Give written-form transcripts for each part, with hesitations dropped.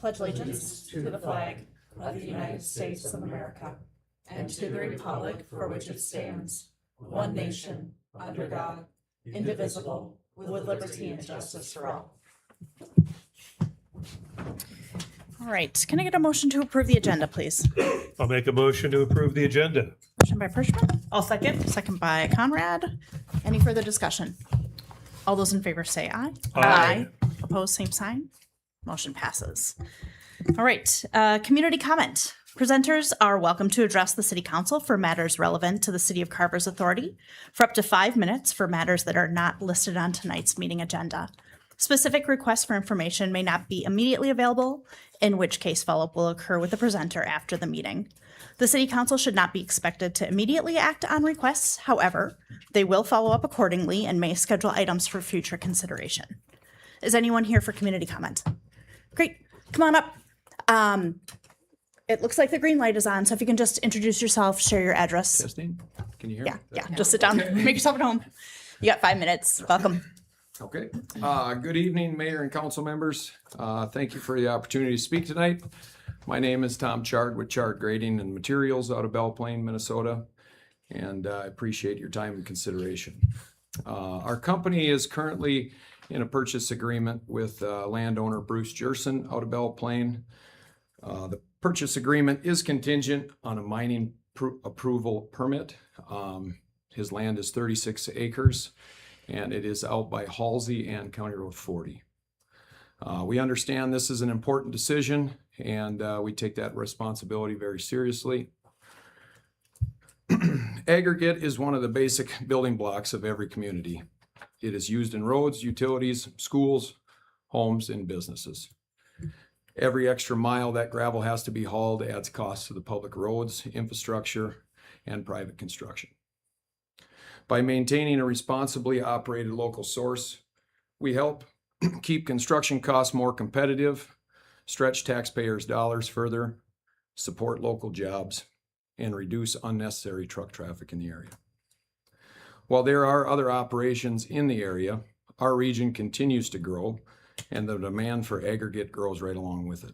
pledge allegiance to the flag of the United States of America and to the republic for which it stands, one nation, under God, indivisible, with liberty and justice for all. All right, can I get a motion to approve the agenda, please? I'll make a motion to approve the agenda. Motion by Frischman, I'll second. second by Conrad. Any further discussion? All those in favor say aye. Aye. Opposed, same sign. Motion passes. All right, community comment. Presenters are welcome to address the City Council for matters relevant to the City of Carver's authority for up to 5 minutes for matters that are not listed on tonight's meeting agenda. Specific requests for information may not be immediately available, in which case follow-up will occur with the presenter after the meeting. The City Council should not be expected to immediately act on requests. However, they will follow up accordingly and may schedule items for future consideration. Is anyone here for community comment? Great, come on up. It looks like the green light is on, so if you can just introduce yourself, share your address. Testing? Can you hear Yeah, me? yeah, just sit down, make yourself at home. You got 5 minutes, welcome. Okay. Good evening, Mayor and council members. Thank you for the opportunity to speak tonight. My name is Tom Chard with Chard Grading and Materials out of Belle Plaine, Minnesota, and I appreciate your time and consideration. Our company is currently in a purchase agreement with landowner Bruce Jerson out of Belle Plaine. The purchase agreement is contingent on a mining approval permit. His land is 36 acres and it is out by Halsey and County Road 40. We understand this is an important decision and we take that responsibility very seriously. Aggregate is one of the basic building blocks of every community. It is used in roads, utilities, schools, homes, and businesses. Every extra mile that gravel has to be hauled adds costs to the public roads, infrastructure, and private construction. By maintaining a responsibly operated local source, we help keep construction costs more competitive, stretch taxpayers' dollars further, support local jobs, and reduce unnecessary truck traffic in the area. While there are other operations in the area, our region continues to grow and the demand for aggregate grows right along with it.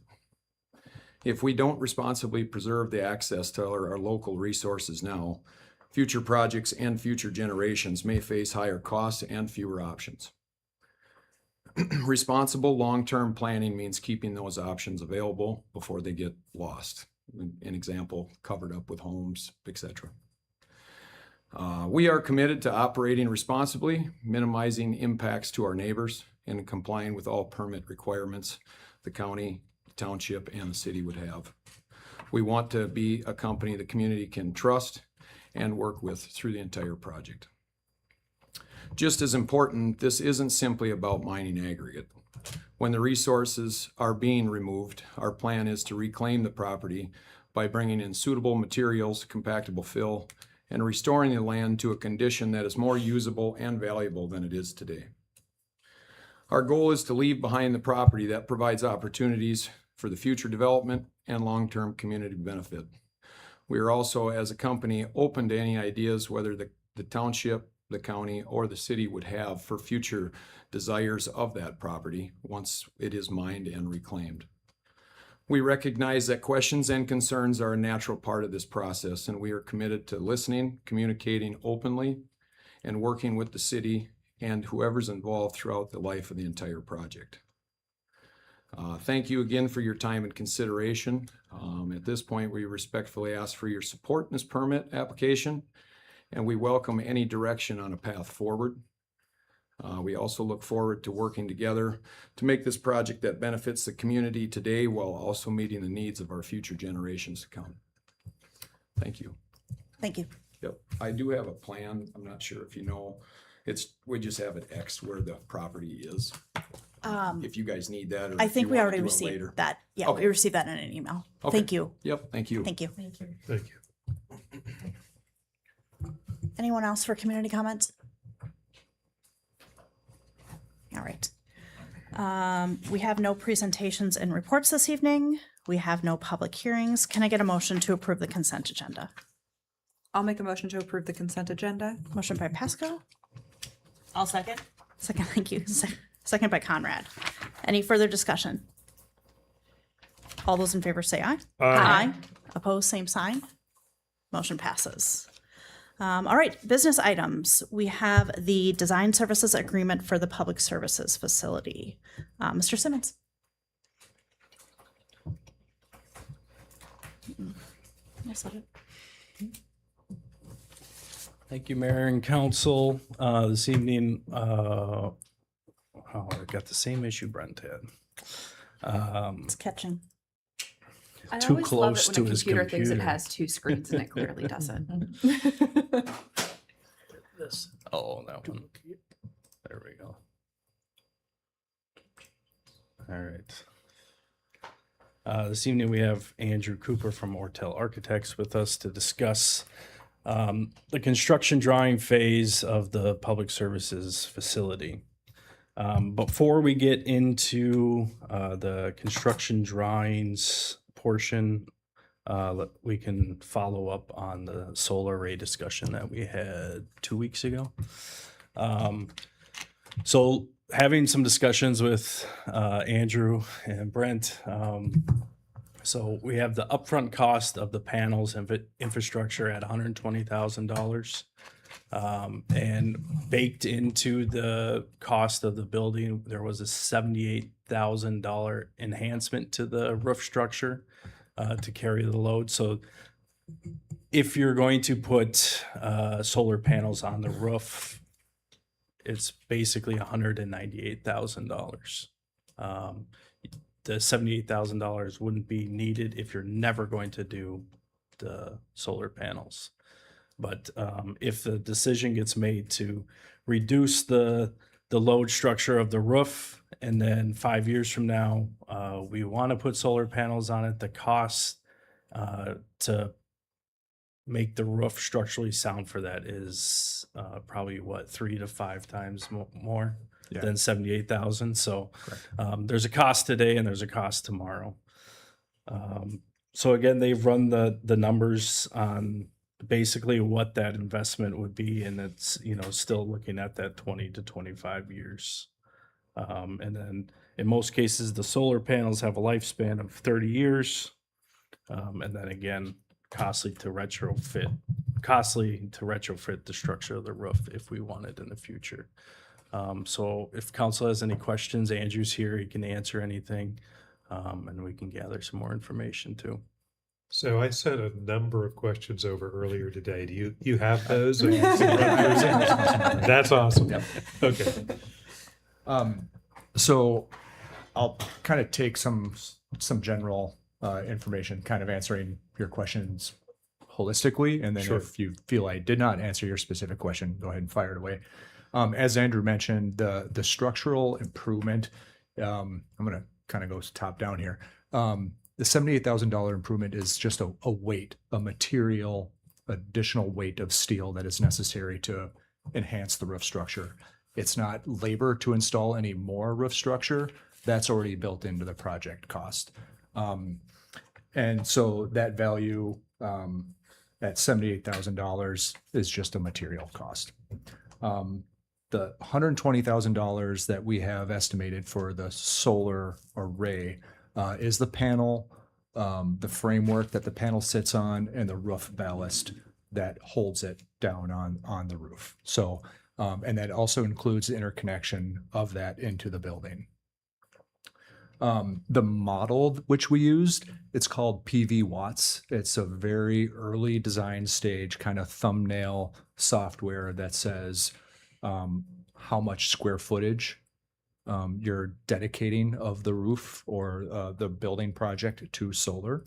If we don't responsibly preserve the access to our local resources now, future projects and future generations may face higher costs and fewer options. Responsible long-term planning means keeping those options available before they get lost. An example, covered up with homes, etc. We are committed to operating responsibly, minimizing impacts to our neighbors, and complying with all permit requirements the county, township, and the city would have. We want to be a company the community can trust and work with through the entire project. Just as important, this isn't simply about mining aggregate. When the resources are being removed, our plan is to reclaim the property by bringing in suitable materials, compactable fill, and restoring the land to a condition that is more usable and valuable than it is today. Our goal is to leave behind the property that provides opportunities for the future development and long-term community benefit. We are also, as a company, open to any ideas whether the township, the county, or the city would have for future desires of that property once it is mined and reclaimed. We recognize that questions and concerns are a natural part of this process, and we are committed to listening, communicating openly, and working with the city and whoever's involved throughout the life of the entire project. Thank you again for your time and consideration. At this point, we respectfully ask for your support in this permit application, and we welcome any direction on a path forward. We also look forward to working together to make this project that benefits the community today while also meeting the needs of our future generations to come. Thank you. Thank you. Yep, I do have a plan. I'm not sure if you know. We just have it X'd where the property is. If you guys need that, or I if think you we wanna already do it received later. that. Yeah, Okay. we received that in an email. Okay. Thank you. Yep, thank you. Thank you. Thank you. Anyone else for community comments? All right. We have no presentations and reports this evening. We have no public hearings. Can I get a motion to approve the consent agenda? I'll make a motion to approve the consent agenda. Motion by Pascal. I'll second. Second, thank you. Second by Conrad. Any further discussion? All those in favor say aye. Aye. Opposed, same sign. Motion passes. All right, business items. We have the design services agreement for the public services facility. Mr. Simmons. Thank you, Mayor and Council. This evening, I got the same issue Brent had. It's catching. I Too always close love it to when a his computer thinks it computer. has two screens and it clearly doesn't. This. Oh, that one. There we go. All right. This evening we have Andrew Cooper from Ortel Architects with us to discuss the construction drawing phase of the public services facility. Before we get into the construction drawings portion, we can follow up on the solar array discussion that we had 2 weeks ago. So having some discussions with Andrew and Brent. So we have the upfront cost of the panels and infrastructure at $120,000. And baked into the cost of the building, there was a $78,000 enhancement to the roof structure to carry the load. So if you're going to put solar panels on the roof, it's basically $198,000. The $78,000 wouldn't be needed if you're never going to do the solar panels. But if the decision gets made to reduce the load structure of the roof, and then 5 years from now, we want to put solar panels on it, the cost to make the roof structurally sound for that is probably 3 to 5 times more than 78,000. So there's a cost today and there's a cost tomorrow. So again, they've run the numbers on basically what that investment would be, and it's still looking at that 20 to 25 years. And then in most cases, the solar panels have a lifespan of 30 years. And then again, costly to retrofit the structure of the roof if we want it in the future. So if council has any questions, Andrew's here, he can answer anything, and we can gather some more information too. So I sent a number of questions over earlier today. Do you have those? Or you can run through some? That's awesome. Okay. So I'll kind of take some general information, kind of answering your questions holistically, and then Sure. if you feel I did not answer your specific question, go ahead and fire it away. As Andrew mentioned, the structural improvement, I'm going to kind of go top down here. The $78,000 improvement is just a weight, a material, additional weight of steel that is necessary to enhance the roof structure. It's not labor to install any more roof structure. That's already built into the project cost. And so that value at $78,000 is just a material cost. The $120,000 that we have estimated for the solar array is the panel, the framework that the panel sits on, and the roof ballast that holds it down on the roof. So, and that also includes the interconnection of that into the building. The model which we used, it's called PV Watts. It's a very early design stage kind of thumbnail software that says how much square footage you're dedicating of the roof or the building project to solar.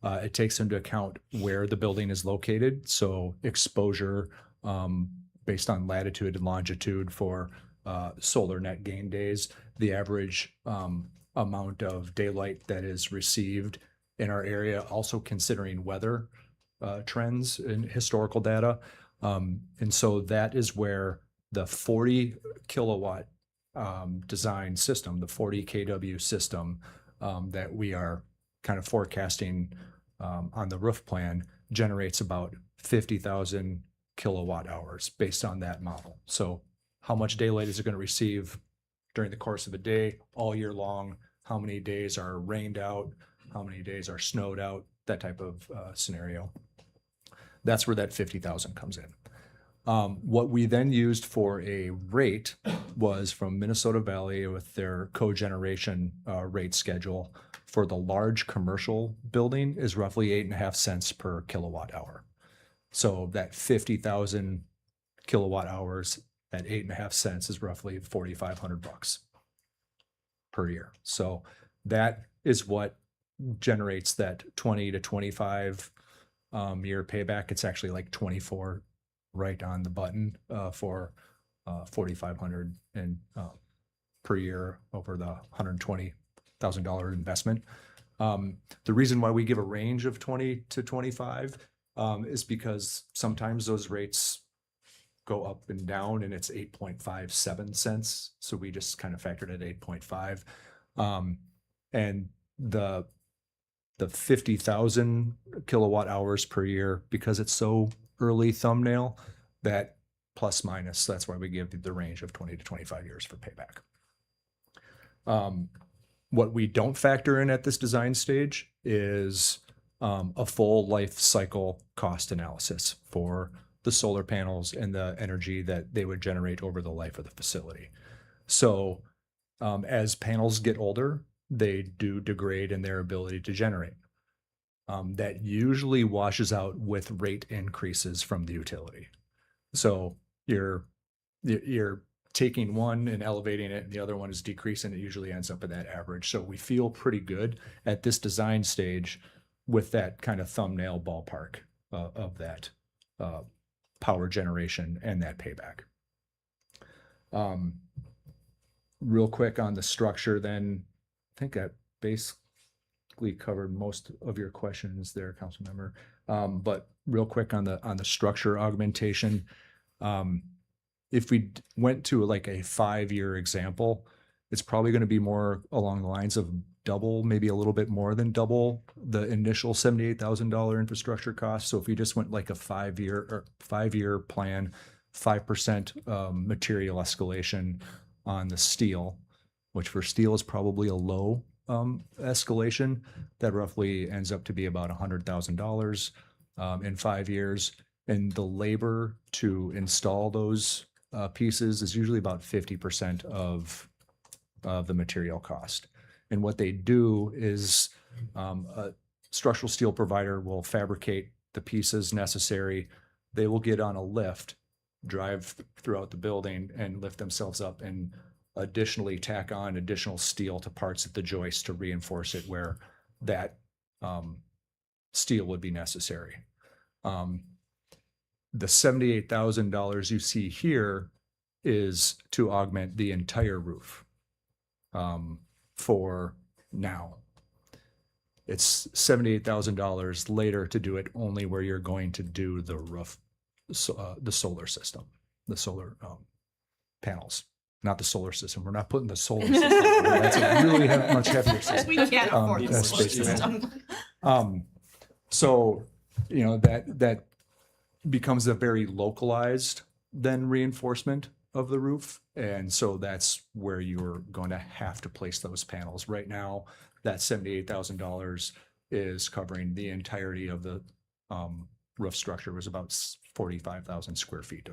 It takes into account where the building is located, so exposure based on latitude and longitude for solar net gain days, the average amount of daylight that is received in our area, also considering weather trends and historical data. And so that is where the 40 kilowatt design system, the 40 kW system that we are kind of forecasting on the roof plan generates about 50,000 kilowatt hours based on that model. So how much daylight is it going to receive during the course of a day all year long? How many days are rained out? how many days are snowed out, that type of scenario. That's where that 50,000 comes in. What we then used for a rate was from Minnesota Valley with their cogeneration rate schedule for the large commercial building is roughly 8.5 cents per kilowatt hour. So that 50,000 kilowatt hours at 8.5 cents is roughly $4,500 per year. So that is what generates that 20 to 25 year payback. It's actually like 24 right on the button for $4,500 and per year over the $120,000 investment. The reason why we give a range of 20 to 25 is because sometimes those rates go up and down, and it's 8.57 cents. So we just kind of factored at 8.5. And the 50,000 kilowatt hours per year, because it's so early thumbnail, that plus minus, that's why we give the range of 20 to 25 years for payback. What we don't factor in at this design stage is a full life cycle cost analysis for the solar panels and the energy that they would generate over the life of the facility. So as panels get older, they do degrade in their ability to generate. That usually washes out with rate increases from the utility. So you're taking one and elevating it, and the other one is decreasing. It usually ends up at that average. So we feel pretty good at this design stage with that kind of thumbnail ballpark of that power generation and that payback. Real quick on the structure then, I think I basically covered most of your questions there, council member. But real quick on the structure augmentation, if we went to like a 5-year example, it's probably going to be more along the lines of double, maybe a little bit more than double the initial $78,000 infrastructure cost. So if you just went like a 5-year plan, 5% material escalation on the steel, which for steel is probably a low escalation, that roughly ends up to be about $100,000 in 5 years. And the labor to install those pieces is usually about 50% of the material cost. And what they do is a structural steel provider will fabricate the pieces necessary. They will get on a lift, drive throughout the building and lift themselves up, and additionally tack on additional steel to parts of the joist to reinforce it where that steel would be necessary. The $78,000 you see here is to augment the entire roof for now. It's $78,000 later to do it only where you're going to do the roof, the solar system, the solar panels, not the solar system. We're not putting the solar system. That's a really much heavier system. We can't afford the that's solar basically it. system. So, you know, that becomes a very localized then reinforcement of the roof. And so that's where you're going to have to place those panels. Right now, that $78,000 is covering the entirety of the roof structure. It was about 45,000 square feet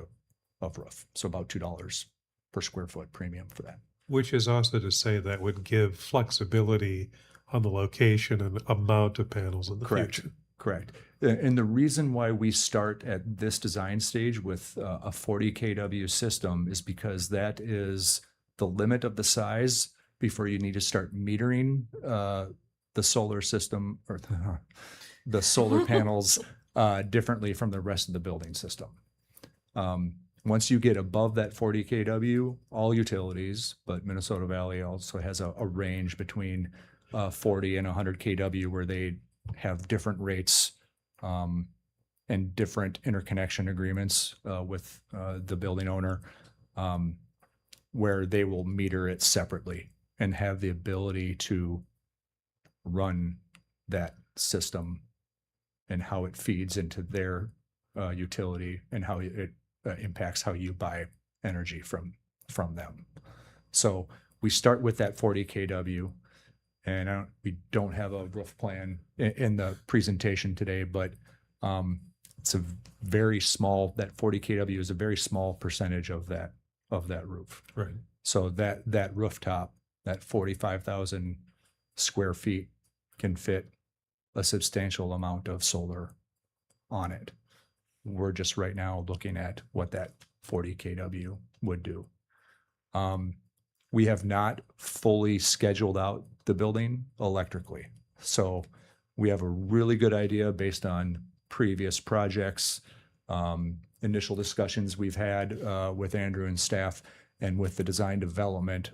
of roof. So about $2 per square foot premium for that. Which is also to say that would give flexibility on the location and amount of panels in the future. Correct. And the reason why we start at this design stage with a 40 kW system is because that is the limit of the size before you need to start metering the solar system or the solar panels differently from the rest of the building system. Once you get above that 40 kW, all utilities, but Minnesota Valley also has a range between 40 and 100 kW where they have different rates and different interconnection agreements with the building owner, where they will meter it separately and have the ability to run that system and how it feeds into their utility and how it impacts how you buy energy from them. So we start with that 40 kW. and we don't have a roof plan in the presentation today, but it's a very small, that 40 kW is a very small percentage of that roof. Right. So that rooftop, that 45,000 square feet can fit a substantial amount of solar on it. We're just right now looking at what that 40 kW would do. We have not fully scheduled out the building electrically. So we have a really good idea based on previous projects, initial discussions we've had with Andrew and staff, and with the design development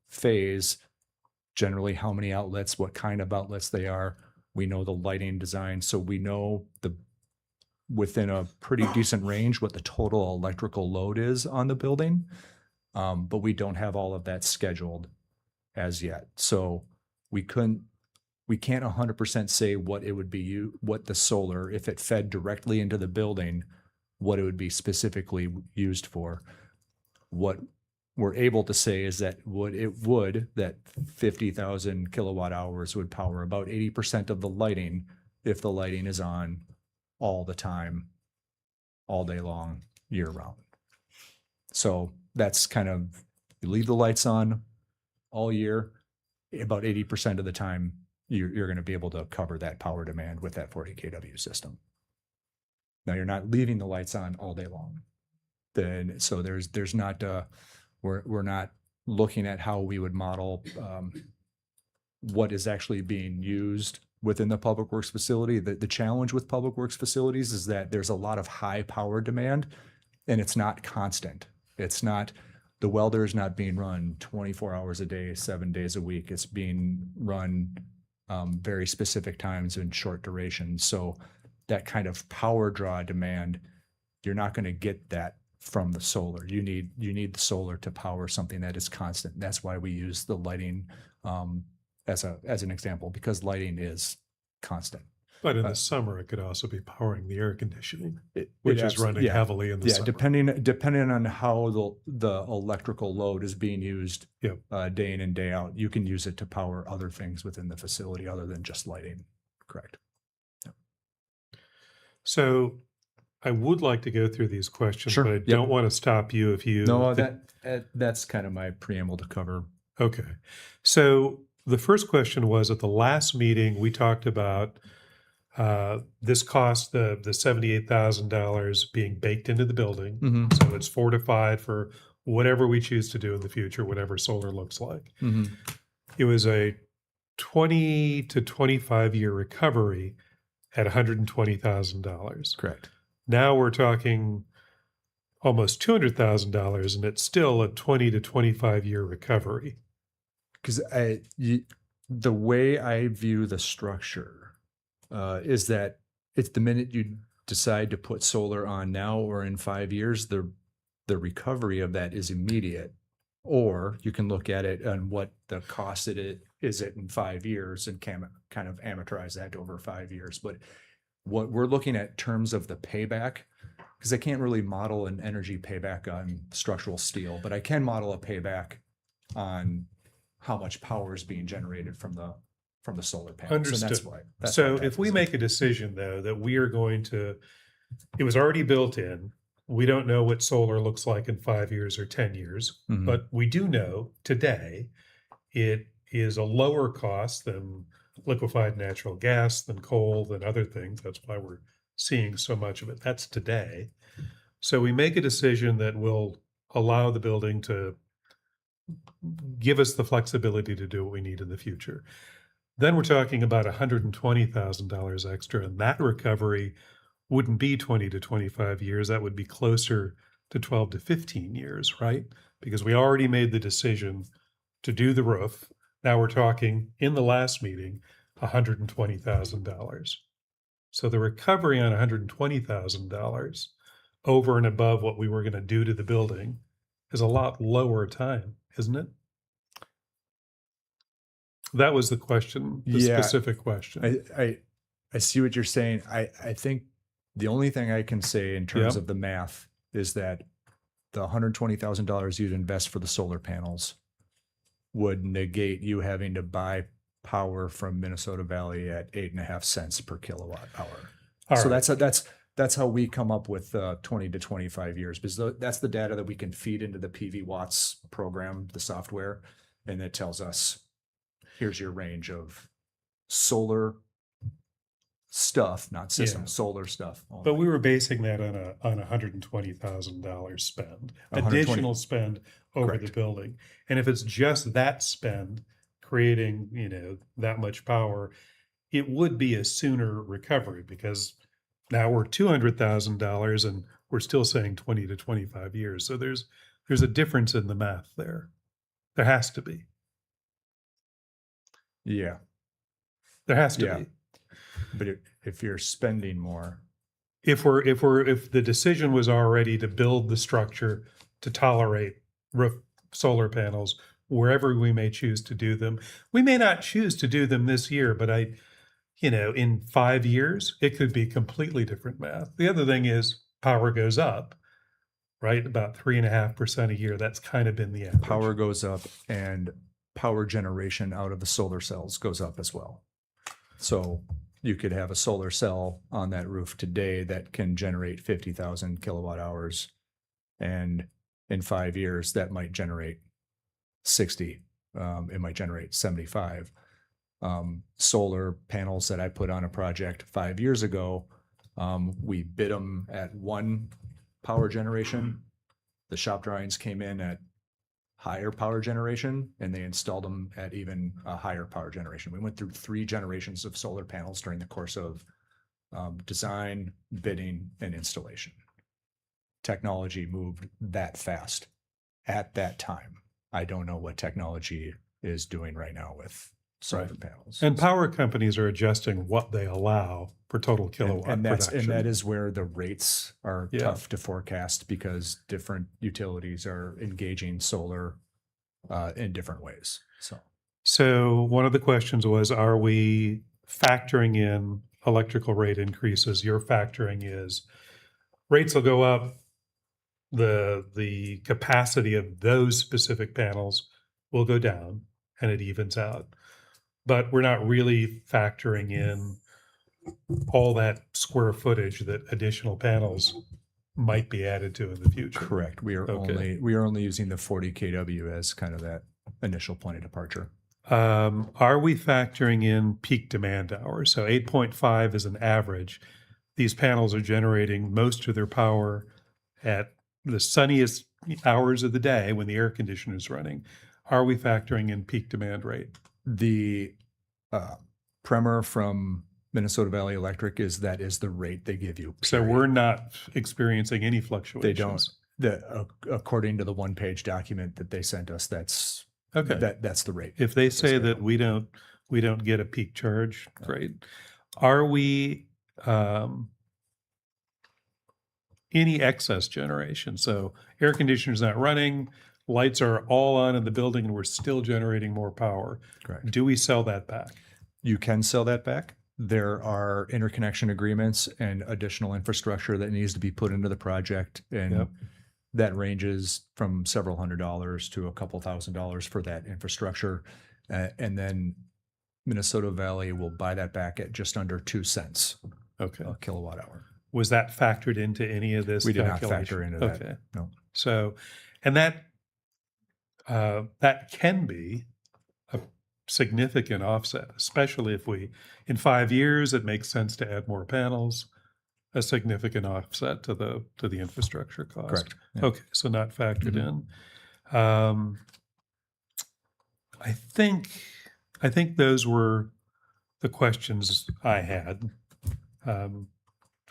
phase, generally how many outlets, what kind of outlets they are. We know the lighting design, so we know within a pretty decent range what the total electrical load is on the building. But we don't have all of that scheduled as yet. So we can't 100% say what it would be, what the solar, if it fed directly into the building, what it would be specifically used for. What we're able to say is that that 50,000 kilowatt hours would power about 80% of the lighting if the lighting is on all the time, all day long, year round. So that's kind of, you leave the lights on all year, about 80% of the time, you're going to be able to cover that power demand with that 40 kW system. Now you're not leaving the lights on all day long. Then, so there's not, we're not looking at how we would model what is actually being used within the public works facility. The challenge with public works facilities is that there's a lot of high power demand and it's not constant. It's not, the welder is not being run 24 hours a day, 7 days a week. It's being run very specific times in short duration. So that kind of power draw demand, you're not going to get that from the solar. You need the solar to power something that is constant. That's why we use the lighting as an example, because lighting is constant. But in the summer, it could also be powering the air conditioning, It which is running yeah. heavily in the summer. Depending on how the electrical load is being used Yep. Day in and day out, you can use it to power other things within the facility other than just lighting. Correct. So I would like to go through these questions, Sure. but I Yep. don't want to stop you if you. No, that's kind of my preamble to cover. Okay. So the first question was, at the last meeting, we talked about this cost, the $78,000 being baked into the building. Mm-hmm. So it's fortified for whatever we choose to do in the future, whatever solar looks like. Mm-hmm. It was a 20 to 25 year recovery at $120,000. Correct. Now we're talking almost $200,000, and it's still a 20 to 25 year recovery. Because the way I view the structure is that it's the minute you decide to put solar on now or in 5 years, the recovery of that is immediate. Or you can look at it on what the cost is in 5 years and kind of amortize that over 5 years. But what we're looking at terms of the payback, because I can't really model an energy payback on structural steel, but I can model a payback on how much power is being generated from the solar panels. Understood. And that's So why if we make a decision, though, that we are going to, it was already built in, we don't know what solar looks like in 5 years or 10 years, Mhm. but we do know today it is a lower cost than liquefied natural gas, than coal, than other things. That's why we're seeing so much of it. That's today. So we make a decision that will allow the building to give us the flexibility to do what we need in the future. Then we're talking about $120,000 extra, and that recovery wouldn't be 20 to 25 years. That would be closer to 12 to 15 years, right? Because we already made the decision to do the roof. Now we're talking, in the last meeting, $120,000. So the recovery on $120,000 over and above what we were going to do to the building is a lot lower time, isn't it? That was the question, the Yeah. specific question. I see what you're saying. I think the only thing I can say in terms Yep. of the math is that the $120,000 you'd invest for the solar panels would negate you having to buy power from Minnesota Valley at 8.5 cents per kilowatt hour. All So right. that's how we come up with 20 to 25 years, because that's the data that we can feed into the PV Watts program, the software, and it tells us, here's your range of solar stuff, not system, Yeah. solar stuff. But we were basing that on $120,000 spend, 120. additional spend over the Correct. building. And if it's just that spend creating, that much power, it would be a sooner recovery, because now we're $200,000 and we're still saying 20 to 25 years. So there's a difference in the math there. There has to be. Yeah, There has to Yeah. be. but if you're spending more, If the decision was already to build the structure to tolerate solar panels wherever we may choose to do them, we may not choose to do them this year, but in 5 years, it could be completely different math. The other thing is power goes up, right? About 3.5% a year. That's kind of been the average. power goes up and power generation out of the solar cells goes up as well. So you could have a solar cell on that roof today that can generate 50,000 kilowatt hours. And in 5 years, that might generate 60. It might generate 75. Solar panels that I put on a project 5 years ago, we bid them at 1 power generation. The shop drawings came in at higher power generation, and they installed them at even a higher power generation. We went through 3 generations of solar panels during the course of design, bidding, and installation. Technology moved that fast at that time. I don't know what technology is doing right now with solar Right. panels. And power companies are adjusting what they allow for total kilowatt and production. that is where the rates are Yeah. tough to forecast, because different utilities are engaging solar in different ways. So one of the questions was, are we factoring in electrical rate increases? Your factoring is rates will go up. The capacity of those specific panels will go down, and it evens out. But we're not really factoring in all that square footage that additional panels might be added to in the future. Correct. We are Okay. only using the 40 kW as kind of that initial point of departure. Are we factoring in peak demand hours? So 8.5 is an average. These panels are generating most of their power at the sunniest hours of the day when the air conditioner is running. Are we factoring in peak demand rate? The primer from Minnesota Valley Electric is the rate they give you. So period. we're not experiencing any fluctuations. They don't. According to the 1-page document that they sent us, that's the rate. If they say that we don't get a peak charge, great. Are we any excess generation? So air conditioner's not running, lights are all on in the building, and we're still generating more power. Correct. Do we sell that back? You can sell that back. There are interconnection agreements and additional infrastructure that needs to be put into the project, and Yep. that ranges from several $100s to a couple $1,000s for that infrastructure. And then Minnesota Valley will buy that back at just under 2 cents Okay. a kilowatt hour. Was that factored into any of this? We did not calculation? factor into that. Okay. No. So, and that can be a significant offset, especially if in 5 years, it makes sense to add more panels, a significant offset to the infrastructure cost. Correct. Yeah. Okay, so not factored Mhm. in. I think those were the questions I had. Do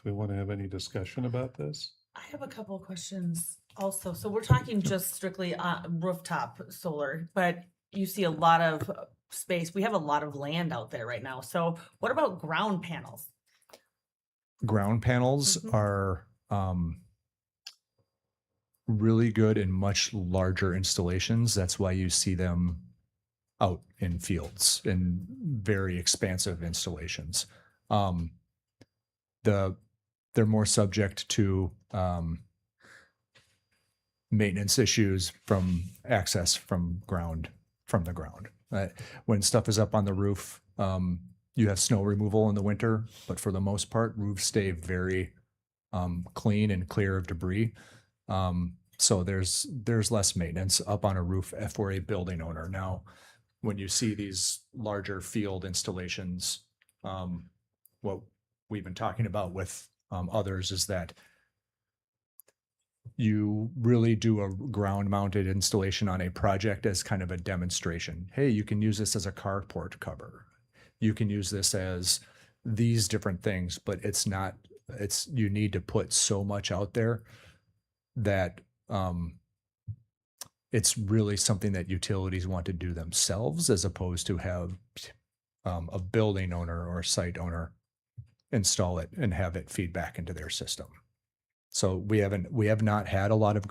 we want to have any discussion about this? I have a couple of questions also. So we're talking just strictly rooftop solar, but you see a lot of space. We have a lot of land out there right now. So what about ground panels? Ground panels Mhm. are really good in much larger installations. That's why you see them out in fields in very expansive installations. They're more subject to maintenance issues from access from ground from the ground. When stuff is up on the roof, you have snow removal in the winter, but for the most part, roofs stay very clean and clear of debris. So there's less maintenance up on a roof for a building owner. Now, when you see these larger field installations, what we've been talking about with others is that you really do a ground mounted installation on a project as kind of a demonstration. Hey, you can use this as a carport cover. You can use this as these different things, but you need to put so much out there that it's really something that utilities want to do themselves, as opposed to have a building owner or a site owner install it and have it feed back into their system. So we have not had a lot of,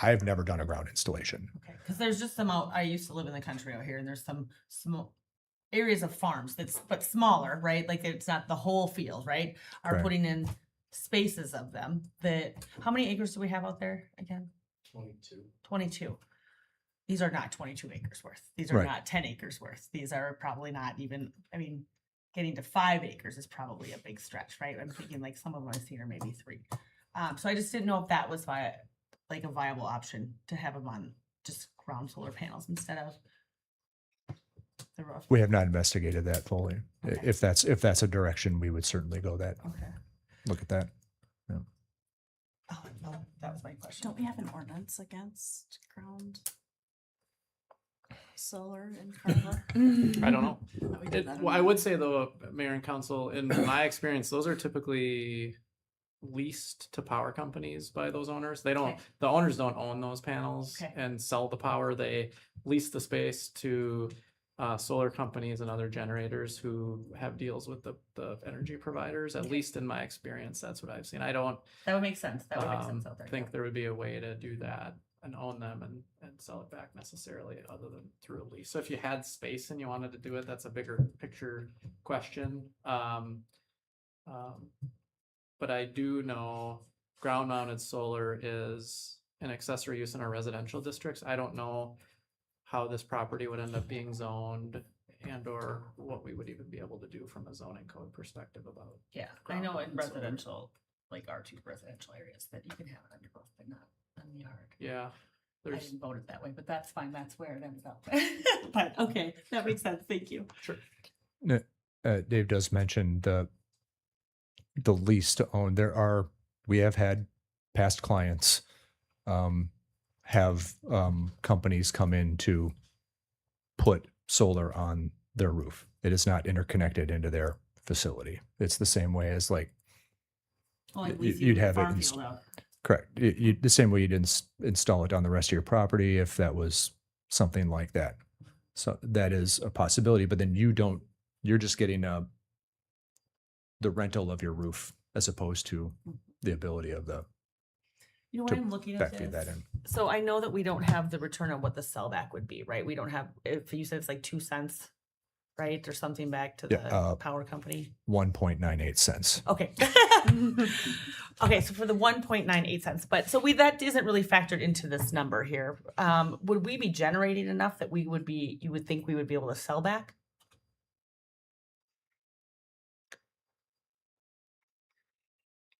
I've never done a ground installation. Okay, because there's just some I used to live in the country out here, and there's some small areas of farms but smaller, right? Like it's not the whole field, right? Are Right. putting in spaces of them how many acres do we have out there again? 22. These are not 22 acres worth. These are Right. not 10 acres worth. These are probably not even, getting to 5 acres is probably a big stretch, right? I'm thinking like some of them I've seen are maybe 3. So I just didn't know if that was a viable option to have them on just ground solar panels instead of the roof. We have not investigated that fully. Okay. If that's a direction, we would certainly go Okay. look at that. Oh, no, that was my question. Don't we have an ordinance against ground solar in Carver? I don't know. We did that in I would say though, Mayor and Council, in my experience, those are typically leased to power companies by those owners. They don't, Okay. the owners don't own those panels Okay. and sell the power. They lease the space to solar companies and other generators who have deals with the energy providers. At Okay. least in my experience, that's what I've seen. I don't That would make sense. That would make sense out there. think there would be a way to do that and own them and sell it back necessarily other than through a lease. So if you had space and you wanted to do it, that's a bigger picture question. But I do know ground mounted solar is an accessory use in our residential districts. I don't know how this property would end up being zoned and or what we would even be able to do from a zoning code perspective about. Yeah, I know in ground mounted solar. residential, like R2 residential areas, that you can have it on your roof, but not on the yard. Yeah, I there's, didn't vote it that way, but that's fine. That's where it ends up. But okay, that makes sense. Thank you. sure. Dave does mention the lease to own. We have had past clients have companies come in to put solar on their roof. It is not interconnected into their facility. It's the same way as Well, you'd have it correct. The same way you'd install it on the rest of your property if that was something like that. So that is a possibility, but then you're just getting the rental of your roof as opposed to the ability of You know to what I'm looking at backfeed that in. So I know that we don't have the return on what the sellback would be, right? We don't have, if you said it's like 2 cents, right? Or something back to the power company. 1.98 cents. Okay. Okay, so for the 1.98 cents, but so that isn't really factored into this number here. Would we be generating enough that you would think we would be able to sell back?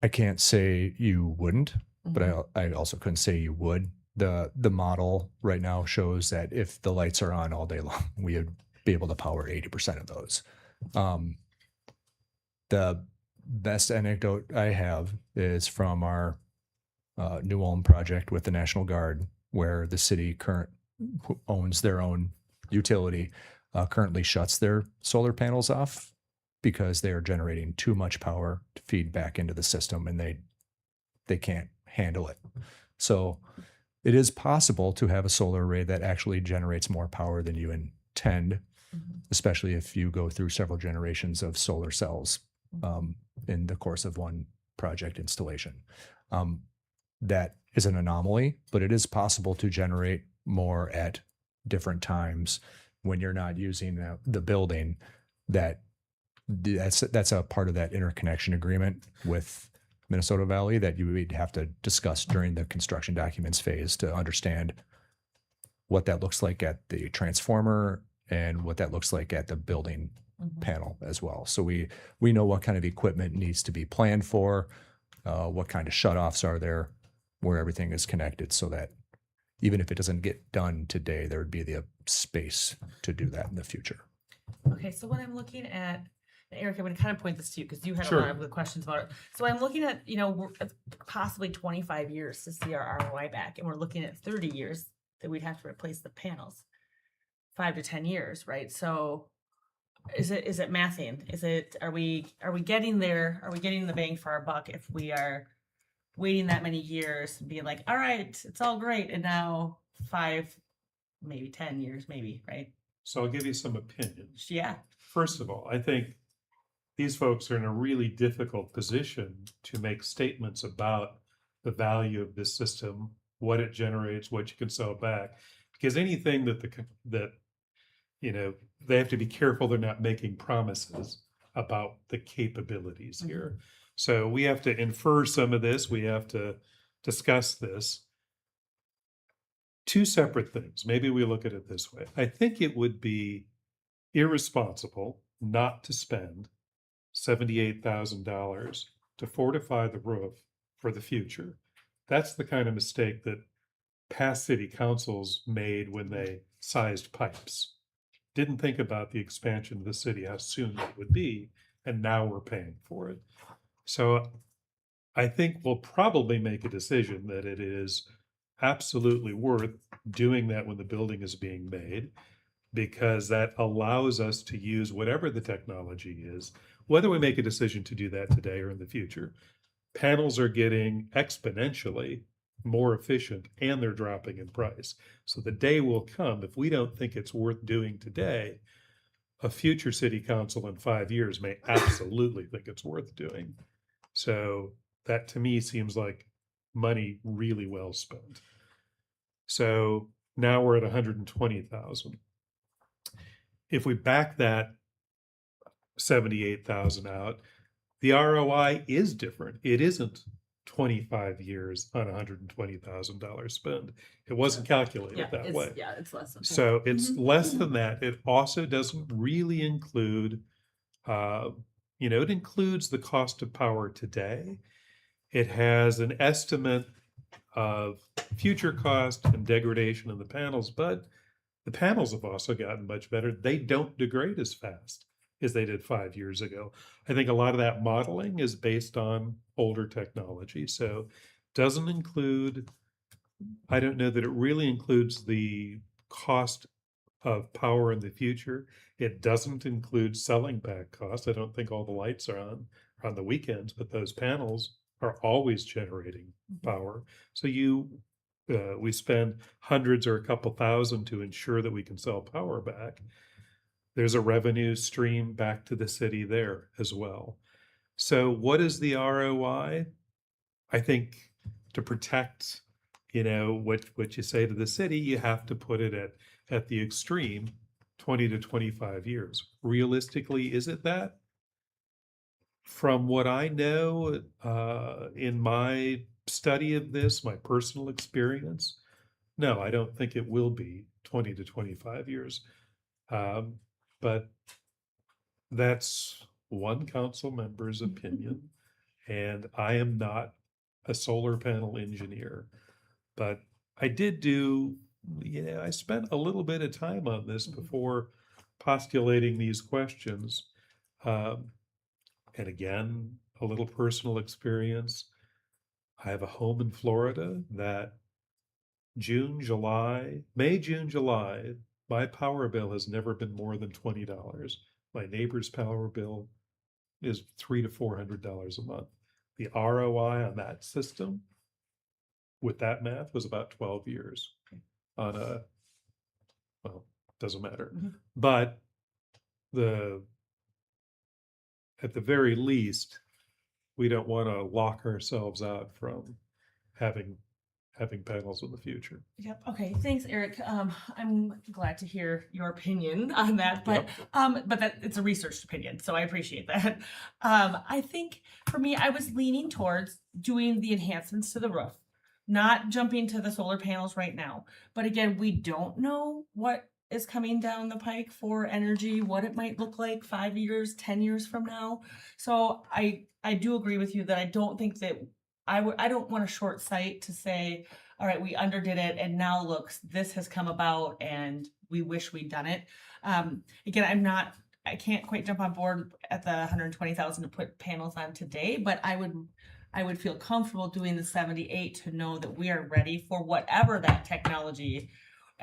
I can't say you wouldn't, but Mm-hmm. I also couldn't say you would. The model right now shows that if the lights are on all day long, we would be able to power 80% of those. The best anecdote I have is from our New Ulm project with the National Guard, where the city who owns their own utility currently shuts their solar panels off because they are generating too much power to feed back into the system, and they can't handle it. So it is possible to have a solar array that actually generates more power than you intend, especially if you go through several generations of solar cells in the course of one project installation. That is an anomaly, but it is possible to generate more at different times when you're not using the building. That's a part of that interconnection agreement with Minnesota Valley that you would have to discuss during the construction documents phase to understand what that looks like at the transformer and what that looks like at the building panel as well. So we know what kind of equipment needs to be planned for, what kind of shutoffs are there, where everything is connected, so that even if it doesn't get done today, there would be the space to do that in the future. Okay, so when I'm looking at, Eric, I'm going to kind of point this to you because you had Sure. a lot of the questions about it. So I'm looking at, we're at possibly 25 years to see our ROI back, and we're looking at 30 years that we'd have to replace the panels. 5 to 10 years, right? So is it mathing? Are we getting there? Are we getting the bang for our buck if we are waiting that many years and being like, all right, it's all great, and now 5, maybe 10 years, maybe, right? So I'll give you some opinions. Yeah. First of all, I think these folks are in a really difficult position to make statements about the value of this system, what it generates, what you can sell back. Because anything that they have to be careful they're not making promises about the capabilities here. So we have to infer some of this. We have to discuss this. Two separate things. Maybe we look at it this way. I think it would be irresponsible not to spend $78,000 to fortify the roof for the future. That's the kind of mistake that past city councils made when they sized pipes. Didn't think about the expansion of the city, how soon it would be, and now we're paying for it. So I think we'll probably make a decision that it is absolutely worth doing that when the building is being made, because that allows us to use whatever the technology is, whether we make a decision to do that today or in the future. Panels are getting exponentially more efficient and they're dropping in price. So the day will come, if we don't think it's worth doing today, a future city council in 5 years may absolutely think it's worth doing. So that to me seems like money really well spent. So now we're at 120,000. If we back that 78,000 out, the ROI is different. It isn't 25 years on $120,000 spend. It wasn't calculated that way. Yeah, it's less than that. So it's less than that. It also doesn't really include, it includes the cost of power today. It has an estimate of future cost and degradation in the panels, but the panels have also gotten much better. They don't degrade as fast as they did 5 years ago. I think a lot of that modeling is based on older technology. So doesn't include, I don't know that it really includes the cost of power in the future. It doesn't include selling back costs. I don't think all the lights are on the weekends, but those panels are always generating power. So we spend hundreds or a couple thousand to ensure that we can sell power back. There's a revenue stream back to the city there as well. So what is the ROI? I think to protect, what you say to the city, you have to put it at the extreme, 20 to 25 years. Realistically, is it that? From what I know, in my study of this, my personal experience, no, I don't think it will be 20 to 25 years. But that's one council member's opinion, and I am not a solar panel engineer. But I did I spent a little bit of time on this before postulating these questions. And again, a little personal experience. I have a home in Florida that May, June, July, my power bill has never been more than $20. My neighbor's power bill is $300 to $400 a month. The ROI on that system with that math was about 12 years on doesn't matter. But at the very least, we don't want to lock ourselves out from having panels in the future. Yep. Okay. Thanks, Eric. I'm glad to hear your opinion on that, but that it's a researched opinion, so I appreciate that. I think for me, I was leaning towards doing the enhancements to the roof not jumping to the solar panels right now. But again, we don't know what is coming down the pike for energy, what it might look like 5 years, 10 years from now. So I do agree with you that I don't think that I don't want a short sight to say, all right, we underdid it and now looks, this has come about and we wish we'd done it. Again, I can't quite jump on board at the 120,000 to put panels on today, but I would feel comfortable doing the 78 to know that we are ready for whatever that technology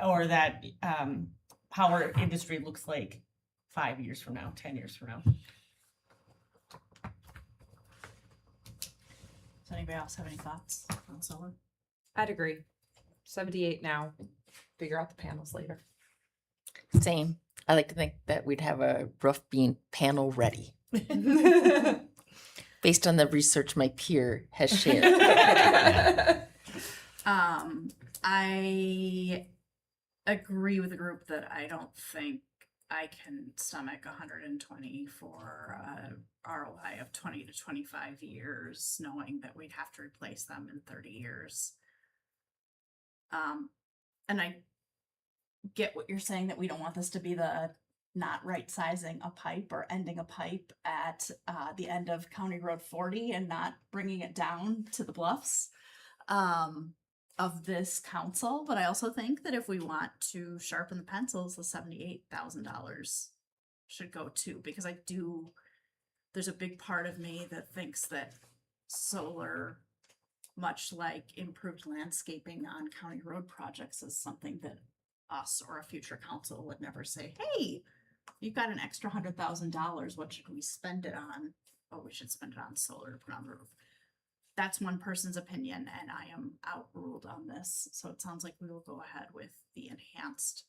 or that power industry looks like 5 years from now, 10 years from now. Does anybody else have any thoughts on solar? I'd agree. 78 now. Figure out the panels later. Same. I like to think that we'd have a roof being panel ready based on the research my peer has shared. I agree with the group that I don't think I can stomach 120 for a ROI of 20 to 25 years, knowing that we'd have to replace them in 30 years. And I get what you're saying, that we don't want this to be the not right sizing a pipe or ending a pipe at the end of County Road 40 and not bringing it down to the bluffs of this council. But I also think that if we want to sharpen the pencils, the $78,000 should go too, because there's a big part of me that thinks that solar, much like improved landscaping on county road projects, is something that us or a future council would never say, hey, you've got an extra $100,000, what should we spend it on? Oh, we should spend it on solar to put on the roof. That's one person's opinion, and I am outruled on this. So it sounds like we will go ahead with the enhanced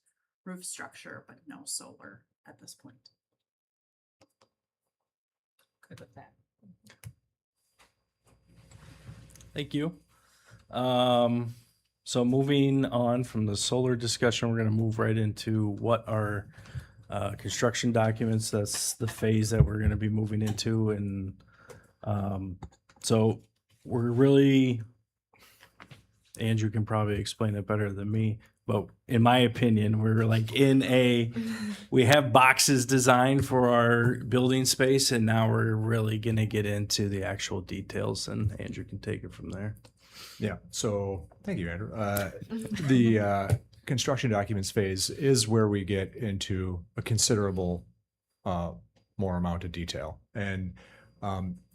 roof structure, but no solar at this point. Good with that. Thank you. So moving on from the solar discussion, we're going to move right into what are construction documents. That's the phase that we're going to be moving into. And so we're really, Andrew can probably explain it better than me, but in my opinion, we're like we have boxes designed for our building space, and now we're really going to get into the actual details, and Andrew can take it from there. Yeah. So thank you, Andrew. The construction documents phase is where we get into a considerable more amount of detail. And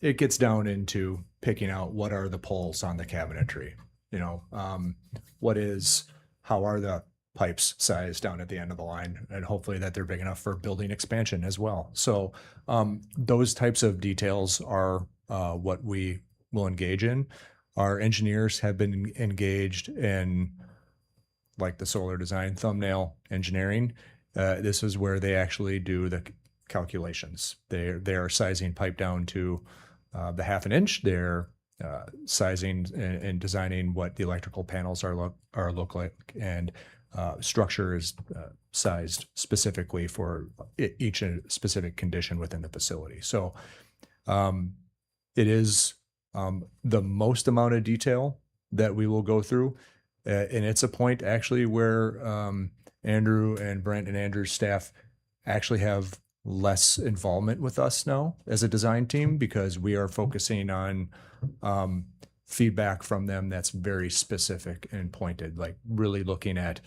it gets down into picking out what are the poles on the cabinetry. How are the pipes sized down at the end of the line, and hopefully that they're big enough for building expansion as well. So those types of details are what we will engage in. Our engineers have been engaged in, like, the solar design thumbnail engineering. This is where they actually do the calculations. They are sizing pipe down to the 1/2 inch. They're sizing and designing what the electrical panels look like, and structure is sized specifically for each specific condition within the facility. So it is the most amount of detail that we will go through. And it's a point actually where Andrew and Brent and Andrew's staff actually have less involvement with us now as a design team, because we are focusing on feedback from them that's very specific and pointed, like really looking at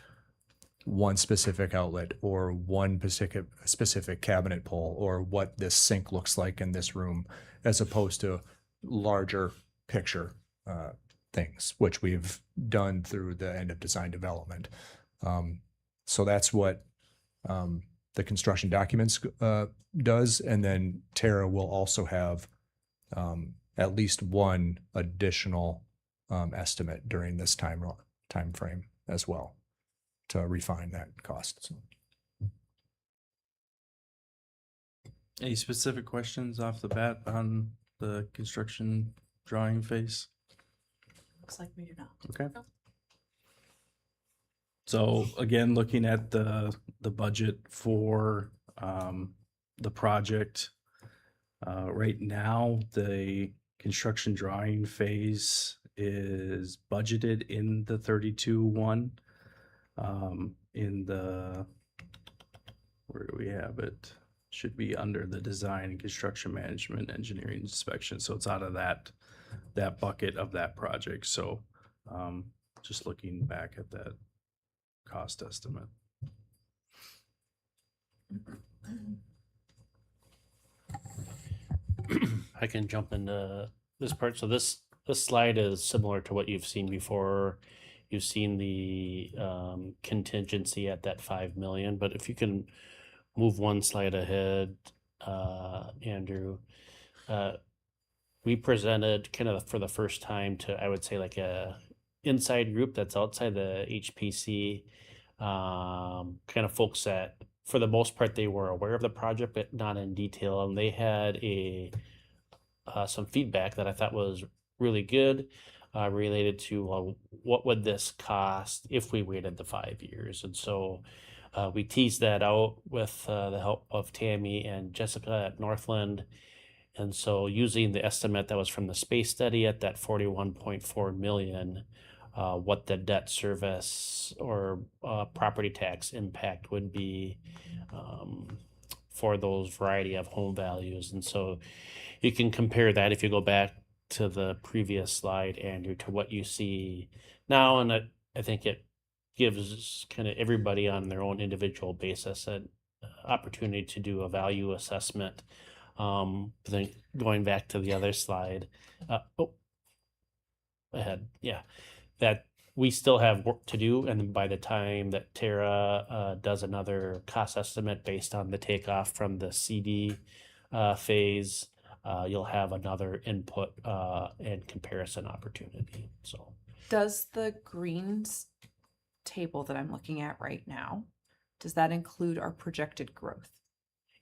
one specific outlet or one specific cabinet pole, or what this sink looks like in this room, as opposed to larger picture things, which we've done through the end of design development. So that's what the construction documents does. And then Tara will also have at least one additional estimate during this time frame as well, to refine that cost. So. Any specific questions off the bat on the construction drawing phase? Looks like we do not. Okay. So again, looking at the budget for the project, right now, the construction drawing phase is budgeted in the 32-1. In the, where do we have it? Should be under the design and construction management, engineering inspection. So it's out of that bucket of that project. So just looking back at that cost estimate. I can jump into this part. So this slide is similar to what you've seen before. You've seen the contingency at that 5 million, but if you can move one slide ahead, Andrew, we presented kind of for the first time to, I would say, like a inside group that's outside the HPC, kind of folks that for the most part they were aware of the project but not in detail, and they had some feedback that I thought was really good, related to what would this cost if we waited the 5 years. And so we teased that out with the help of Tammy and Jessica at Northland. And so using the estimate that was from the space study at that 41.4 million, what the debt service or property tax impact would be for those variety of home values. And so you can compare that if you go back to the previous slide, Andrew, to what you see now. And I think it gives kind of everybody on their own individual basis an opportunity to do a value assessment. Then going back to the other slide, ahead, yeah, that we still have work to do, and by the time that Tara does another cost estimate based on the takeoff from the CD phase, you'll have another input and comparison opportunity. So, Does the greens table that I'm looking at right now, does that include our projected growth?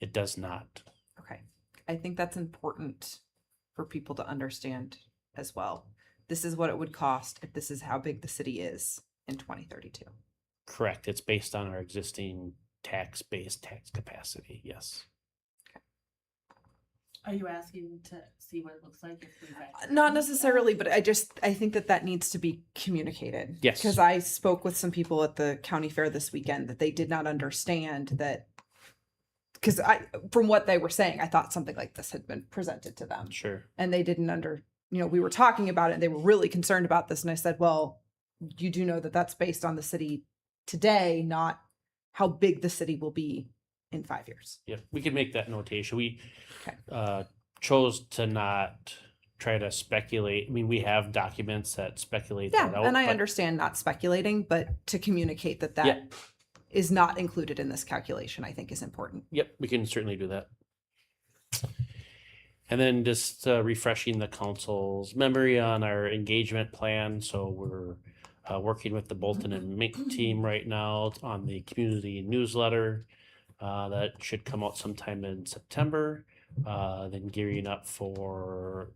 it does not. Okay. I think that's important for people to understand as well. This is what it would cost if this is how big the city is in 2032. Correct. It's based on our existing tax-based tax capacity. Yes. Are you asking to see what it looks like if we Not necessarily, but I think that needs to be communicated. Yes. Because I spoke with some people at the county fair this weekend that they did not understand that. Because from what they were saying, I thought something like this had been presented to them. Sure. And they didn't we were talking about it and they were really concerned about this. And I said, well, you do know that that's based on the city today, not how big the city will be in 5 years. Yeah, we can make that notation. We Okay. chose to not try to speculate. I mean, we have documents that speculate Yeah, that out. and I but- understand not speculating, but to communicate that Yeah. is not included in this calculation, I think is important. Yep, we can certainly do that. And then just refreshing the council's memory on our engagement plan. So we're working with the Bolton and Mink team right now on the community newsletter. That should come out sometime in September. Then gearing up for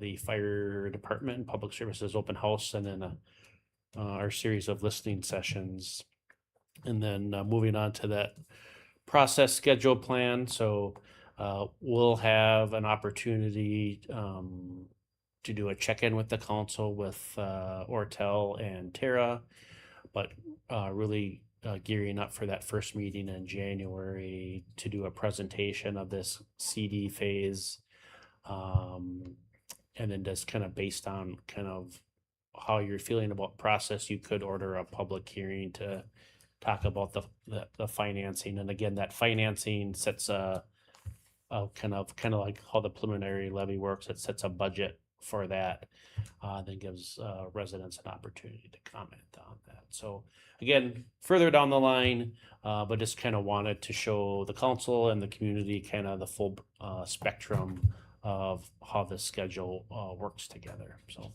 the fire department and public services open house, and then our series of listening sessions. And then moving on to that process schedule plan. So we'll have an opportunity to do a check-in with the council with Ortel and Tara, but really gearing up for that first meeting in January to do a presentation of this CD phase. And then just kind of based on kind of how you're feeling about process, you could order a public hearing to talk about the financing. And again, that financing sets a kind of like how the preliminary levy works. It sets a budget for that, then gives residents an opportunity to comment on that. So again, further down the line, but just kind of wanted to show the council and the community kind of the full spectrum of how the schedule works together. So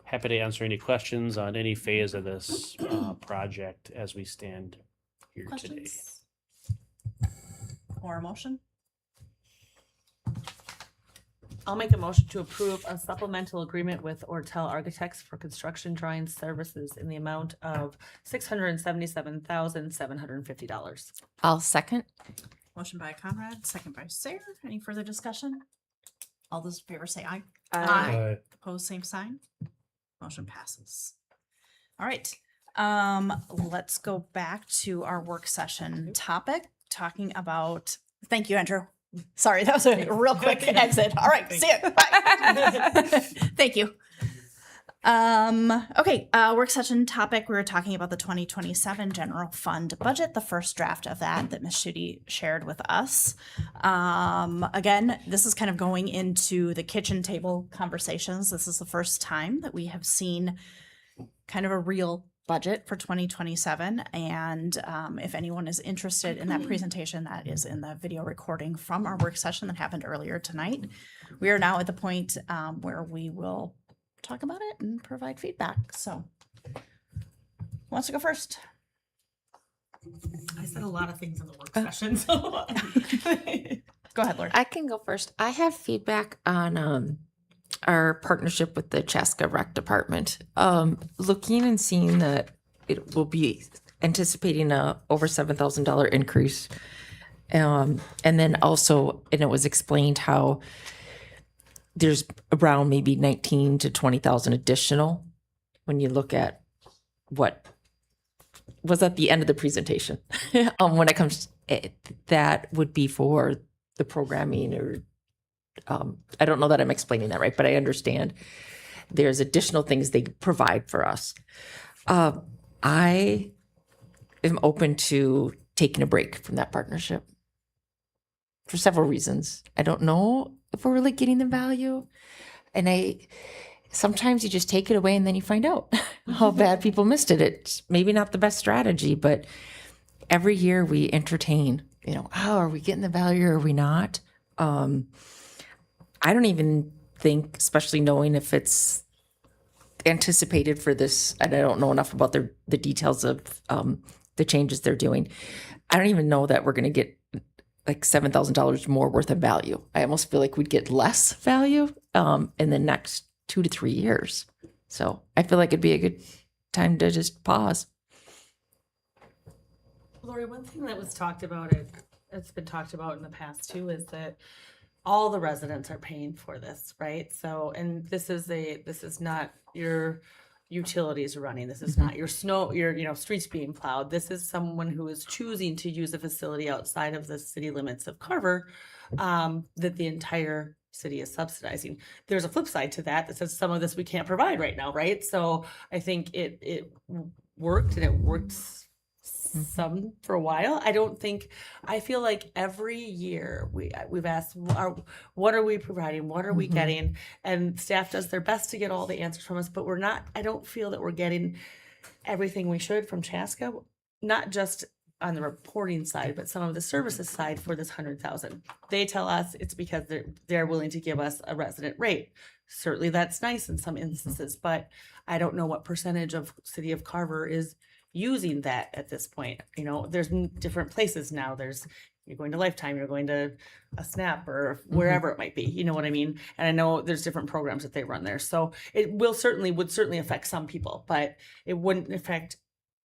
happy to answer any questions on any phase of this project as we stand here today. Questions? Or a motion? I'll make a motion to approve a supplemental agreement with Ortel Architects for construction drawing services in the amount of $677,750. I'll second. Motion by Conrad, second by Sarah. Any further discussion? All those in favor say aye. Aye. Opposed, same sign. Motion passes. All right. Let's go back to our work session topic, talking about, thank you, Andrew. Sorry, that was a real quick exit. All right, see you. Bye. Thank you. Okay, work session topic, we were talking about the 2027 general fund budget, the first draft of that Ms. Schutte shared with us. Again, this is kind of going into the kitchen table conversations. This is the first time that we have seen kind of a real budget for 2027. And if anyone is interested in that presentation, that is in the video recording from our work session that happened earlier tonight. We are now at the point where we will talk about it and provide feedback. So who wants to go first? I said a lot of things in the work session, so. Go ahead, Lori. I can go first. I have feedback on our partnership with the Chaska Rec Department. Looking and seeing that it will be anticipating a over $7,000 increase. And then also, and it was explained how there's around maybe 19 to 20,000 additional when you look at what was at the end of the presentation. When it comes, that would be for the programming or I don't know that I'm explaining that right, but I understand there's additional things they provide for us. I am open to taking a break from that partnership for several reasons. I don't know if we're really getting the value. And sometimes you just take it away and then you find out how bad people missed it. It's maybe not the best strategy, but every year we entertain, oh, are we getting the value or are we not? I don't even think, especially knowing if it's anticipated for this, and I don't know enough about the details of the changes they're doing. I don't even know that we're going to get like $7,000 more worth of value. I almost feel like we'd get less value in the next 2 to 3 years. So I feel like it'd be a good time to just pause. Lori, one thing that was talked about, it's been talked about in the past too, is that all the residents are paying for this, right? So, and this is not your utilities running. This is not your streets being plowed. This is someone who is choosing to use a facility outside of the city limits of Carver, that the entire city is subsidizing. There's a flip side to that says some of this we can't provide right now, right? So I think it worked, and it works some for a while. I feel like every year we've asked, what are we providing? What are we getting? And staff does their best to get all the answers from us, but I don't feel that we're getting everything we should from Chaska, not just on the reporting side, but some of the services side for this 100,000. They tell us it's because they're willing to give us a resident rate. Certainly that's nice in some instances, but I don't know what percentage of City of Carver is using that at this point. There's different places now. You're going to Lifetime, you're going to a Snap or wherever it might be, you know what I mean? And I know there's different programs that they run there. So it would certainly affect some people, but it wouldn't affect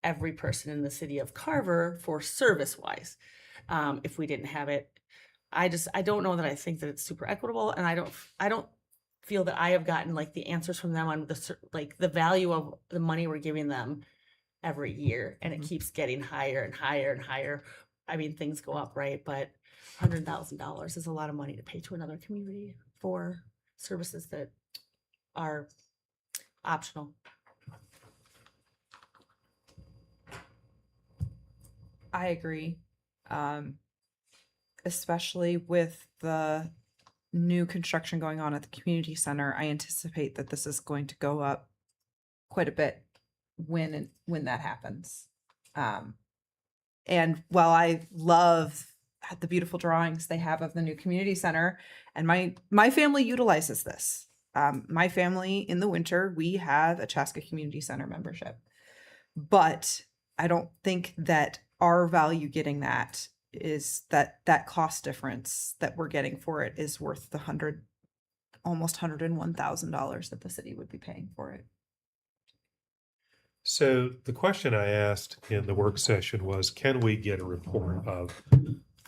every person in the City of Carver for service wise. If we didn't have it, I don't know that I think that it's super equitable. And I don't feel that I have gotten like the answers from them on the value of the money we're giving them every year, and it keeps getting higher and higher and higher. I mean, things go up, right? But $100,000 is a lot of money to pay to another community for services that are optional. I agree. Especially with the new construction going on at the community center, I anticipate that this is going to go up quite a bit when that happens. And while I love the beautiful drawings they have of the new community center, and my family utilizes this. My family in the winter, we have a Chaska Community Center membership, but I don't think that our value getting that is that cost difference that we're getting for it is worth the almost $101,000 that the city would be paying for it. So the question I asked in the work session was, can we get a report of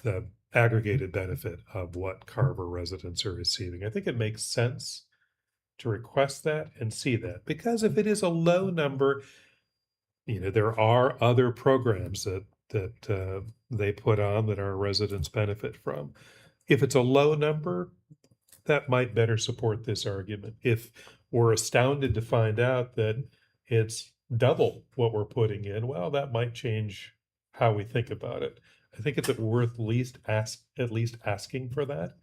the aggregated benefit of what Carver residents are receiving? I think it makes sense to request that and see that. Because if it is a low number, there are other programs that they put on that our residents benefit from. If it's a low number, that might better support this argument. If we're astounded to find out that it's double what we're putting in, well, that might change how we think about it. I think it's worth at least asking for that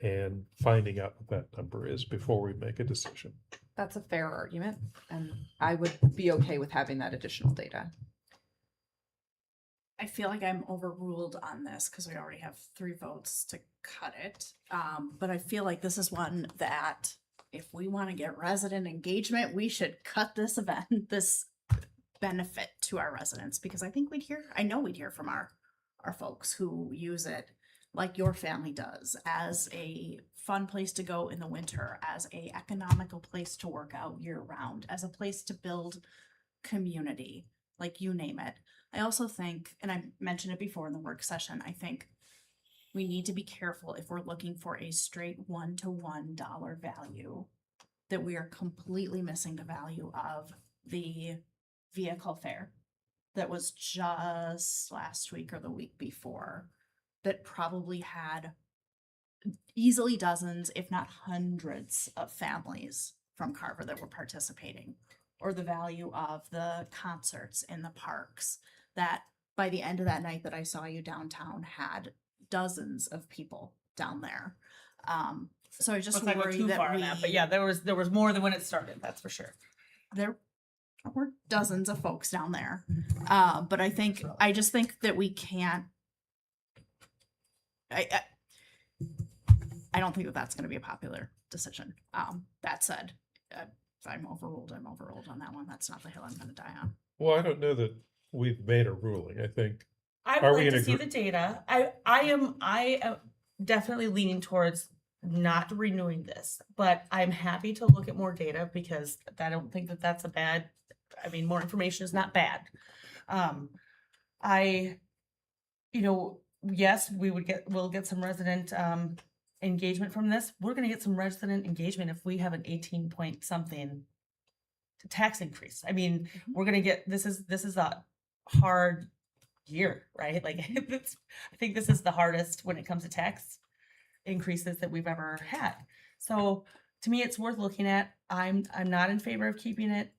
and finding out what that number is before we make a decision. That's a fair argument, and I would be okay with having that additional data. I feel like I'm overruled on this because we already have 3 votes to cut it. But I feel like this is one that if we want to get resident engagement, we should cut this event, this benefit to our residents, because I know we'd hear from our folks who use it like your family does, as a fun place to go in the winter, as a economical place to work out year round, as a place to build community, like you name it. I also think, and I mentioned it before in the work session, I think we need to be careful if we're looking for a straight $1-to-1 value, that we are completely missing the value of the vehicle fare that was just last week or the week before, that probably had easily dozens, if not hundreds, of families from Carver that were participating, or the value of the concerts in the parks that by the end of that night that I saw you downtown had dozens of people down there. So I just Let's not go worry too that far on we, that, but yeah, there was more than when it started, that's for sure. there were dozens of folks down there. But I just think that we can't, I don't think that that's going to be a popular decision. That said, if I'm overruled on that one. That's not the hill I'm going to die on. Well, I don't know that we've made a ruling. I think, I Are would we like in to see agree- the data. I am definitely leaning towards not renewing this, but I'm happy to look at more data because I don't think that that's a bad. I mean, more information is not bad. Yes, we'll get some resident engagement from this. We're going to get some resident engagement if we have an 18 point something tax increase. I mean, we're going to get this is a hard year, right? Like I think this is the hardest when it comes to tax increases that we've ever had. So to me, it's worth looking at. I'm not in favor of keeping it.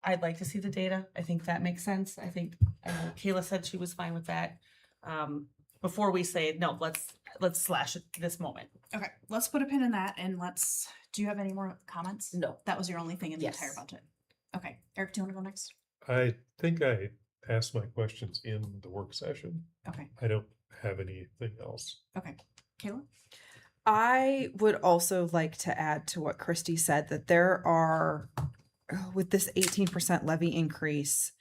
I'd like to see the data. I think that makes sense. I know Kayla said she was fine with that. Before we say no, let's slash it this moment. Okay, let's put a pin in that and do you have any more comments? No. That was your only thing in the Yes. entire budget. Okay, Eric, do you want to go next? I think I asked my questions in the work session. Okay, I don't have anything else. okay. Kayla? I would also like to add to what Christy said, that there are, with this 18% levy increase,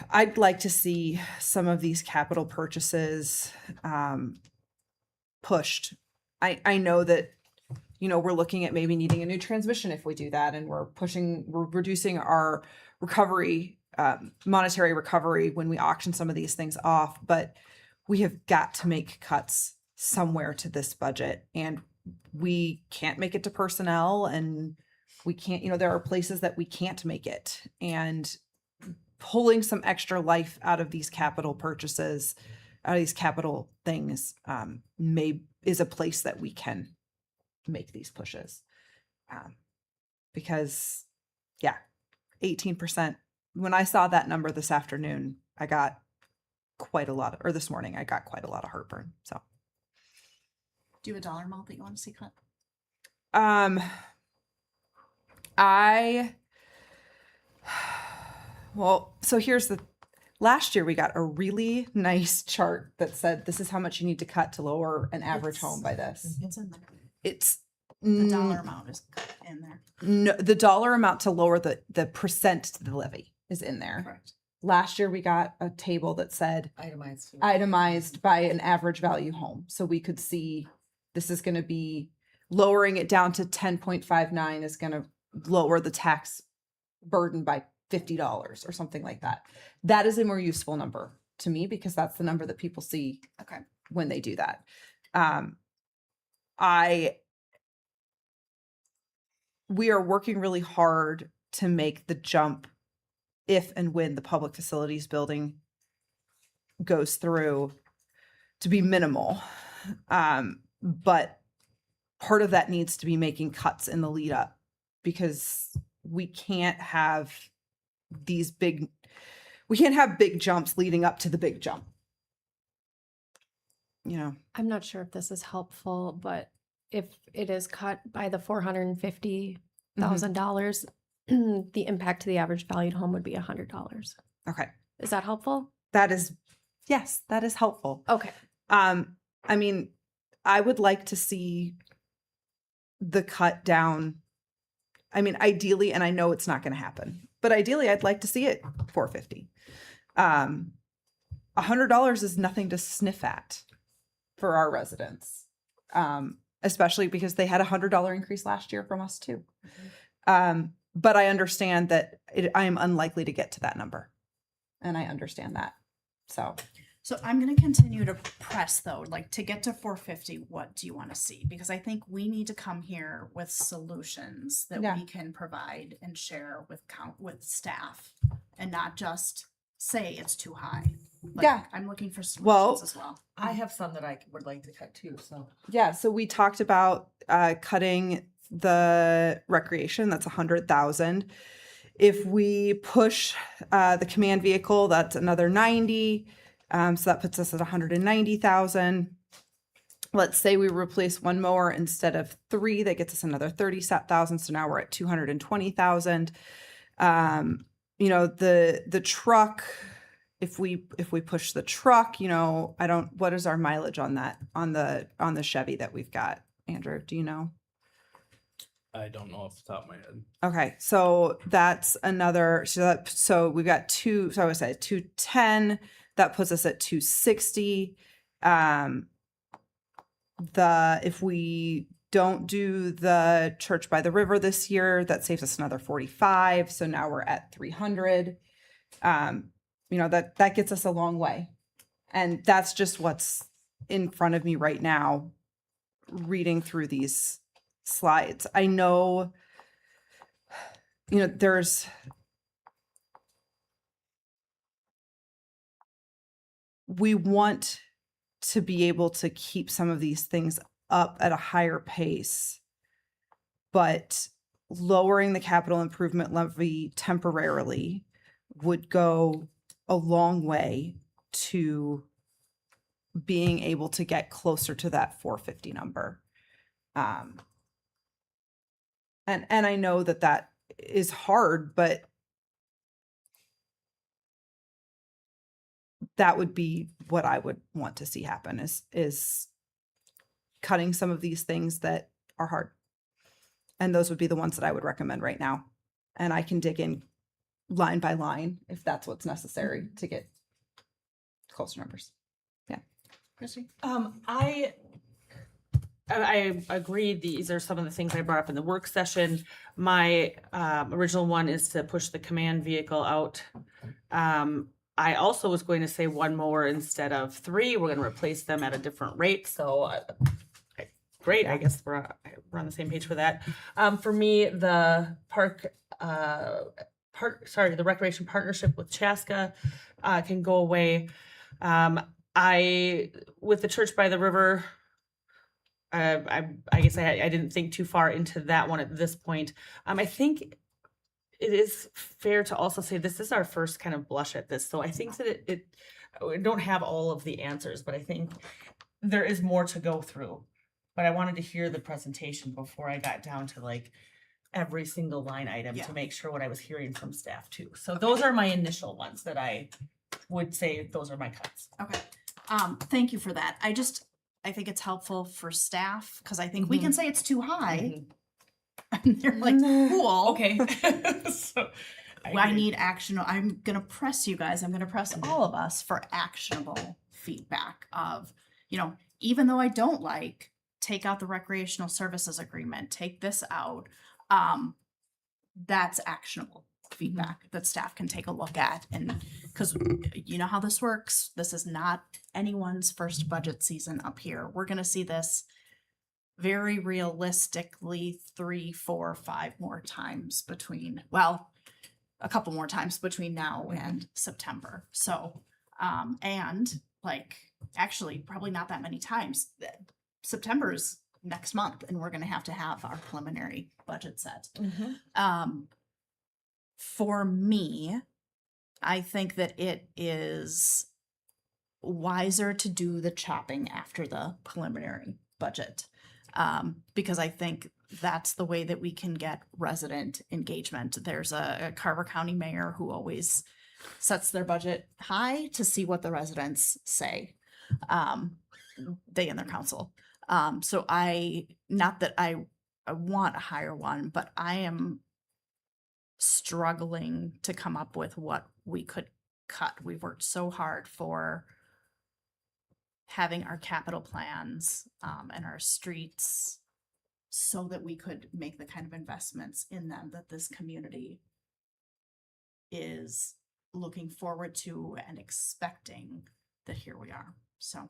I'd like to see some of these capital purchases pushed. I know that, we're looking at maybe needing a new transmission if we do that, and we're reducing our recovery, monetary recovery when we auction some of these things off, but we have got to make cuts somewhere to this budget, and we can't make it to personnel, and we can't, there are places that we can't make it, and pulling some extra life out of these capital purchases, out of these capital things, is a place that we can make these pushes. Because 18%, when I saw that number this afternoon, I got this morning, I got quite a lot of heartburn. So, Do you have a dollar amount that you want to see cut? So here's last year we got a really nice chart that said, this is how much you need to cut to lower an average home by this. It's in there. It's The dollar amount is cut in there. no, the dollar amount to lower the percent to the levy is in there. Correct. Last year we got a table that said itemized by an average value home. So we could see this is going to be lowering it down to 10.59 is going to lower the tax burden by $50 or something like that. That is a more useful number to me because that's the number that people see Okay. when they do that. we are working really hard to make the jump if and when the public facilities building goes through to be minimal. But part of that needs to be making cuts in the lead up, because we can't have big jumps leading up to the big jump. You know, I'm not sure if this is helpful, but if it is cut by the $450,000, the impact to the average valued home would be $100. okay. Is that helpful? Yes, that is helpful. Okay. I mean, I would like to see the cut down. I mean, ideally, and I know it's not going to happen, but ideally I'd like to see it $450. $100 is nothing to sniff at for our residents. Especially because they had $100 increase last year from us too. But I understand that I am unlikely to get to that number, and I understand that. So I'm going to continue to press though, like to get to 450, what do you want to see? Because I think we need to come here with solutions that Yeah. we can provide and share with staff, and not just say it's too high. Like, Yeah. I'm looking for solutions Well, as well. I have some that I would like to cut too, so. yeah, so we talked about cutting the recreation. That's 100,000. If we push the command vehicle, that's another 90. So that puts us at 190,000. Let's say we replace one mower instead of 3, that gets us another 30,000. So now we're at 220,000. You know, the truck, if we push the truck, you know, what is our mileage on that, on the Chevy that we've got? Andrew, do you know? I don't know off the top of my head. Okay, so that's another, so we've got so I would say 210, that puts us at 260. If we don't do the Church by the River this year, that saves us another 45. So now we're at 300. You know, that gets us a long way. And that's just what's in front of me right now, reading through these slides. I know, you know, we want to be able to keep some of these things up at a higher pace, but lowering the capital improvement levy temporarily would go a long way to being able to get closer to that 450 number. And I know that is hard, but that would be what I would want to see happen is cutting some of these things that are hard. And those would be the ones that I would recommend right now. And I can dig in line by line if that's what's necessary to get closer numbers. Yeah. Chrissy? I agree. These are some of the things I brought up in the work session. My original one is to push the command vehicle out. I also was going to say one mower instead of 3. We're going to replace them at a different rate. So great. I guess we're on the same page for that. For me, the the recreation partnership with Chaska can go away. With the Church by the River, I guess I didn't think too far into that one at this point. I think it is fair to also say this is our first kind of blush at this. So I think that we don't have all of the answers, but I think there is more to go through. But I wanted to hear the presentation before I got down to like every single line item to make sure what I was hearing from staff too. So those are my initial ones that I would say those are my cuts. Okay. Thank you for that. I think it's helpful for staff because I think we can say it's too high. And they're like, cool. Okay. So I need action. I'm going to press you guys. I'm going to press all of us for actionable feedback of, you know, even though I don't take out the recreational services agreement, take this out. That's actionable feedback that staff can take a look at. And because you know how this works, this is not anyone's first budget season up here. We're going to see this very realistically 3, 4, 5 more times between, well, a couple more times between now and September. So, and like, actually, probably not that many times. September's next month, and we're gonna have to have our preliminary budget set. For me, I think that it is wiser to do the chopping after the preliminary budget. Because I think that's the way that we can get resident engagement. There's a Carver County mayor who always sets their budget high to see what the residents say. They and their council. So not that I want a higher one, but I am struggling to come up with what we could cut. We've worked so hard for having our capital plans and our streets so that we could make the kind of investments in them that this community is looking forward to and expecting that here we are. So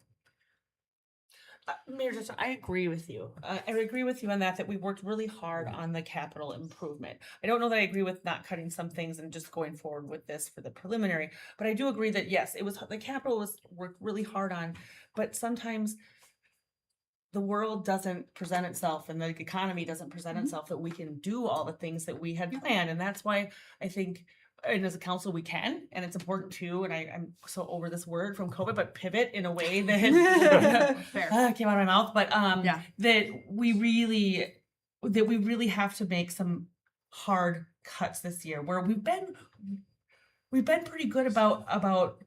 Mayor Justin, I agree with you. I agree with you on that we worked really hard on the capital improvement. I don't know that I agree with not cutting some things and just going forward with this for the preliminary, but I do agree that yes, it was, the capital was worked really hard on, but sometimes the world doesn't present itself and the economy doesn't present itself that we can do all the things that we had planned. And that's why I think, and as a council we can, and it's important too, and I'm so over this word from COVID, but pivot in a way that came out of my mouth, but that we really have to make some hard cuts this year, where we've been pretty good about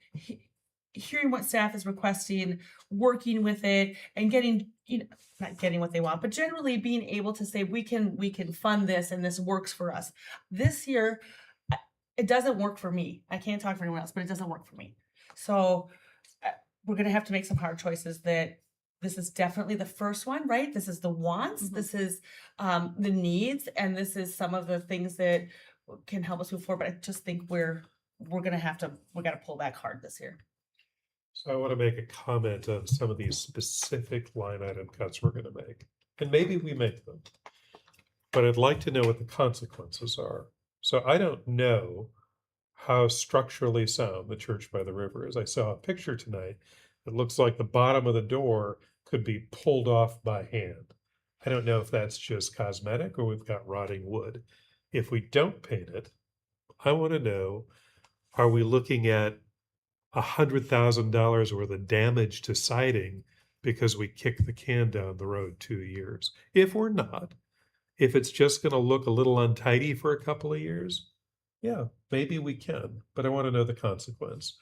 hearing what staff is requesting, working with it, and getting, not getting what they want, but generally being able to say we can fund this and this works for us. This year, it doesn't work for me. I can't talk for anyone else, but it doesn't work for me. So we're going to have to make some hard choices. That this is definitely the first one, right? This is the wants, this is the needs, and this is some of the things that can help us move forward. But I just think we got to pull back hard this year. So I want to make a comment on some of these specific line item cuts we're going to make. And maybe we make them. But I'd like to know what the consequences are. So I don't know how structurally sound the church by the river is. I saw a picture tonight that looks like the bottom of the door could be pulled off by hand. I don't know if that's just cosmetic or we've got rotting wood. If we don't paint it, I want to know, are we looking at $100,000 worth of damage to siding because we kicked the can down the road 2 years? If we're not, if it's just going to look a little untidy for a couple of years, yeah, maybe we can, but I want to know the consequence.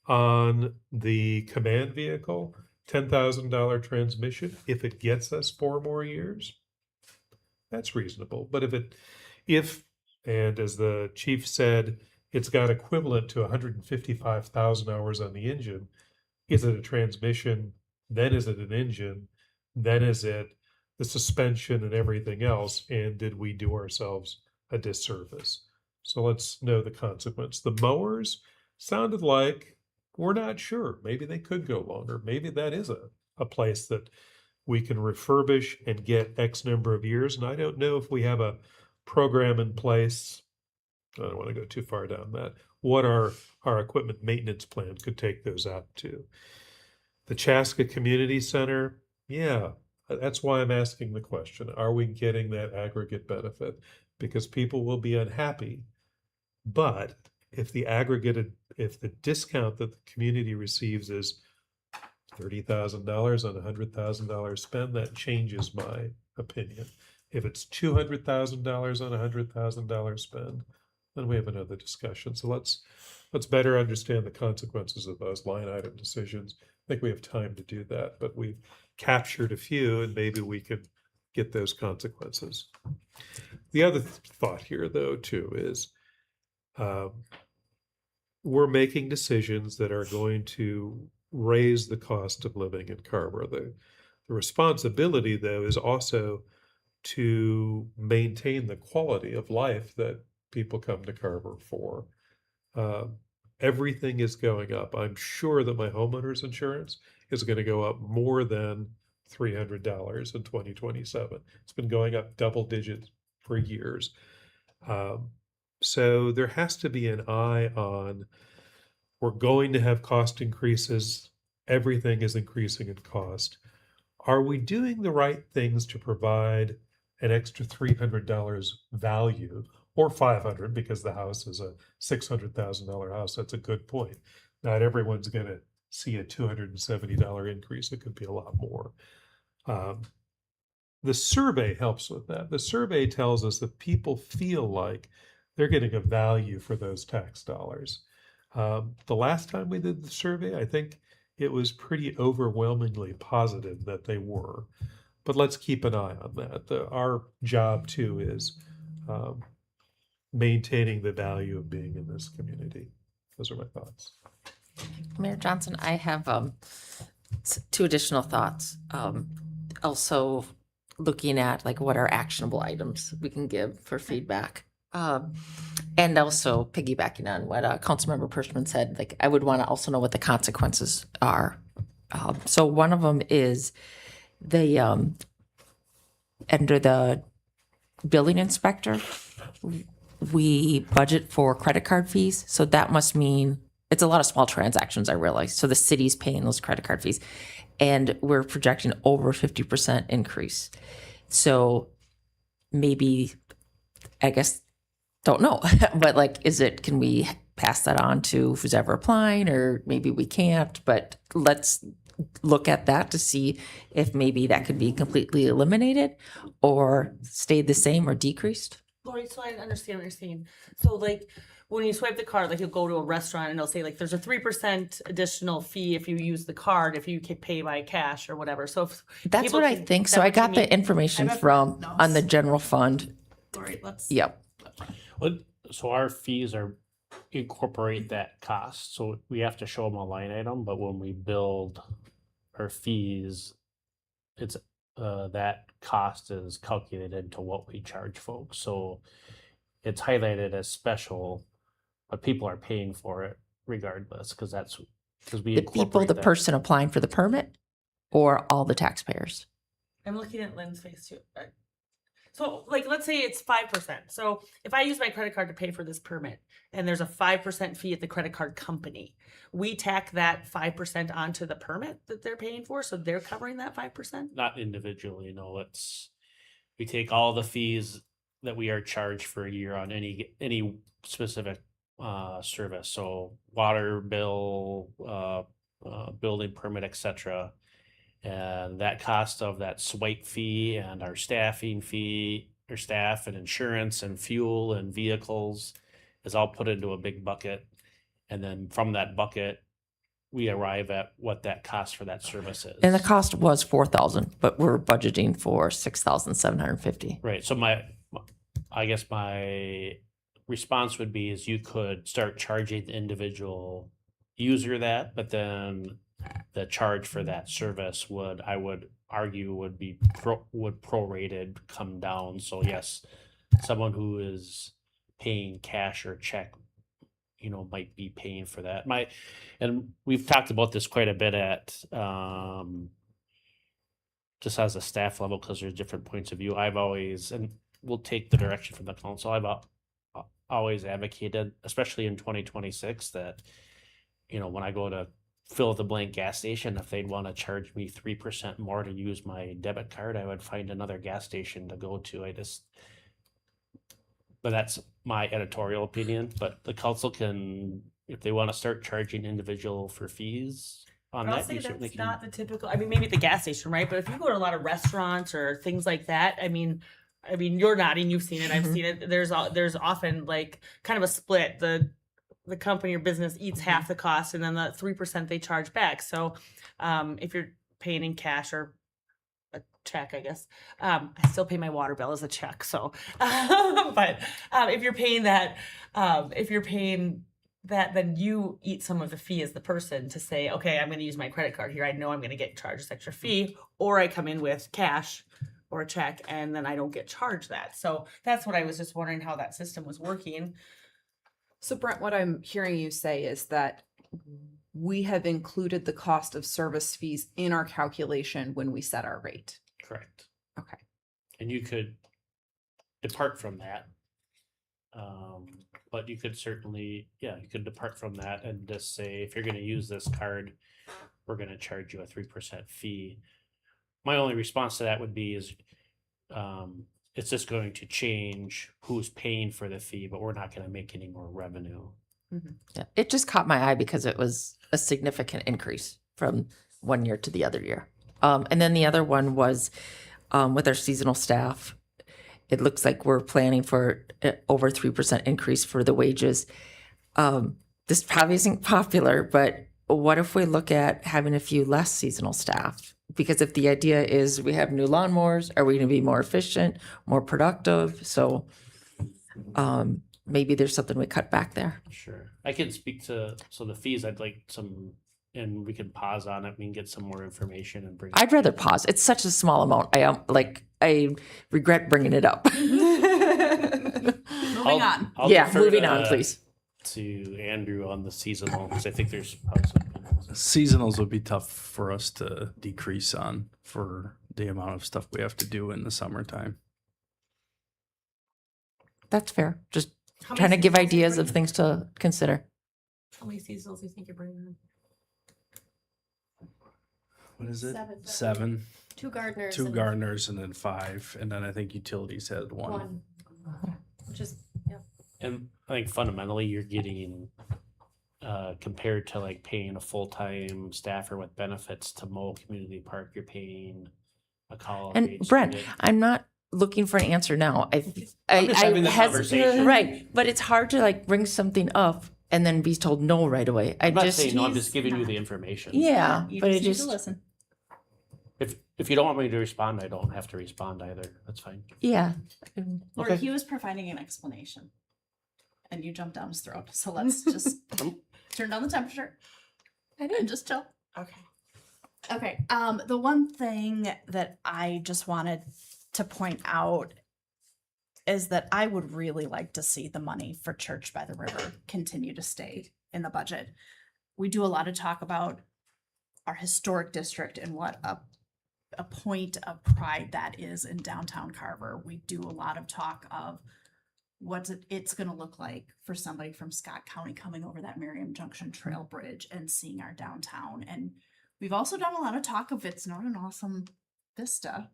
On the command vehicle, $10,000 transmission, if it gets us 4 more years, that's reasonable. But and as the chief said, it's got equivalent to 155,000 hours on the engine, is it a transmission? Then is it an engine? Then is it the suspension and everything else? And did we do ourselves a disservice? So let's know the consequence. The mowers sounded like we're not sure. Maybe they could go longer. Maybe that is a place that we can refurbish and get X number of years. And I don't know if we have a program in place. I don't want to go too far down that. What our equipment maintenance plan could take those out to. The Chaska Community Center, yeah, that's why I'm asking the question. Are we getting that aggregate benefit? Because people will be unhappy. But if the discount that the community receives is $30,000 on $100,000 spend, that changes my opinion. If it's $200,000 on $100,000 spend, then we have another discussion. So let's better understand the consequences of those line item decisions. I think we have time to do that, but we've captured a few, and maybe we could get those consequences. The other thought here, though, too, is we're making decisions that are going to raise the cost of living in Carver. The responsibility, though, is also to maintain the quality of life that people come to Carver for. Everything is going up. I'm sure that my homeowner's insurance is going to go up more than $300 in 2027. It's been going up double digits for years. So there has to be an eye on, we're going to have cost increases. Everything is increasing in cost. Are we doing the right things to provide an extra $300 value, or $500 because the house is a $600,000 house? That's a good point. Not everyone's going to see a $270 increase. It could be a lot more. The survey helps with that. The survey tells us that people feel like they're getting a value for those tax dollars. The last time we did the survey, I think it was pretty overwhelmingly positive that they were. But let's keep an eye on that. Our job too is maintaining the value of being in this community. Those are my thoughts. Mayor Johnson, I have two additional thoughts. Also looking at like what are actionable items we can give for feedback. And also piggybacking on what Councilmember Pershman said, like I would want to also know what the consequences are. So one of them is the under the building inspector, we budget for credit card fees. So that must mean it's a lot of small transactions, I realize. So the city's paying those credit card fees, and we're projecting over 50% increase. So maybe, I guess, don't know, but like, can we pass that on to who's ever applying, or maybe we can't, but let's look at that to see if maybe that could be completely eliminated or stayed the same or decreased. Lori, so I understand what you're saying. So like when you swipe the card, like you'll go to a restaurant and they'll say like there's a 3% additional fee if you use the card, if you can pay by cash or whatever. So if That's people what I can- think. is So that I what you got the mean? information have from notes. on the general fund. Lori, let's. Yep. So our fees are incorporate that cost. So we have to show them a line item, but when we build our fees, it's that cost is calculated into what we charge folks. So it's highlighted as special, but people are paying for it regardless because we The people, incorporate the that. person applying for the permit, or all the taxpayers. I'm looking at Lynn's face too. So like, let's say it's 5%. So if I use my credit card to pay for this permit and there's a 5% fee at the credit card company, we tack that 5% onto the permit that they're paying for. So they're covering that 5%. Not individually, no. We take all the fees that we are charged for a year on any specific service. So water bill, building permit, etc. And that cost of that swipe fee and our staffing fee, or staff and insurance and fuel and vehicles is all put into a big bucket. And then from that bucket, we arrive at what that cost for that service is. And the cost was $4,000, but we're budgeting for $6,750. Right. So I guess my response would be is you could start charging the individual user that, but then the charge for that service I would argue would be prorated come down. So yes, someone who is paying cash or check, might be paying for that. And we've talked about this quite a bit at just as a staff level, because there's different points of view. I've always, and we'll take the direction from the council, I've always advocated, especially in 2026, that when I go to fill the blank gas station, if they'd want to charge me 3% more to use my debit card, I would find another gas station to go to. But that's my editorial opinion, but the council can, if they want to start charging individual for fees on But I'll that, say you certainly that's can. not the typical, maybe at the gas station, right? But if you go to a lot of restaurants or things like that, you're nodding, you've seen it, I've seen it. There's often like kind of a split. The company or business eats half the cost, and then the 3% they charge back. So if you're paying in cash or a check, I guess, I still pay my water bill as a check. So, but if you're paying that, then you eat some of the fee as the person to say, okay, I'm going to use my credit card here. I know I'm going to get charged this extra fee, or I come in with cash or a check and then I don't get charged that. So that's what I was just wondering how that system was working. So Brent, what I'm hearing you say is that we have included the cost of service fees in our calculation when we set our rate. Correct. Okay. And you could depart from that. But you could certainly, you could depart from that and just say, if you're gonna use this card, we're gonna charge you a 3% fee. My only response to that would be it's just going to change who's paying for the fee, but we're not gonna make any more revenue. Yeah, it just caught my eye because it was a significant increase from one year to the other year. And then the other one was with our seasonal staff. It looks like we're planning for over 3% increase for the wages. This probably isn't popular, but what if we look at having a few less seasonal staff? Because if the idea is we have new lawnmowers, are we going to be more efficient, more productive? So maybe there's something we cut back there. Sure. I can speak to, so the fees, I'd like some, and we can pause on it. We can get some more information and bring. I'd rather pause. It's such a small amount. I regret bringing it up. Moving on. I'll Yeah, defer moving to- on, please. To Andrew on the seasonal, because I think there's probably some. Seasonals would be tough for us to decrease on for the amount of stuff we have to do in the summertime. That's fair. Just How trying to many give seasonals are you ideas of bringing? things to consider. How many seasonals do you think you're bringing in? What is it? 7. 7. 2 gardeners. 2 and gardeners and then 5. And then I think utilities had 1. 1. Which is, yeah. And I think fundamentally you're getting, compared to like paying a full-time staffer with benefits to mow community park, you're paying a college. And Brent, I'm not looking for an answer now. I'm just having the conversation. Right, but it's hard to like bring something up and then be told no right away. I'm not saying no, I'm just giving you the information. Yeah, You but just it need just to listen. If you don't want me to respond, I don't have to respond either. That's fine. yeah. Or Okay. he was providing an explanation, and you jumped down his throat. So let's just turn down the temperature and just chill. Okay. Okay. The one thing that I just wanted to point out is that I would really like to see the money for Church by the River continue to stay in the budget. We do a lot of talk about our historic district and what a point of pride that is in downtown Carver. We do a lot of talk of what it's going to look like for somebody from Scott County coming over that Merriam Junction Trail Bridge and seeing our downtown. And we've also done a lot of talk of it's not an awesome vista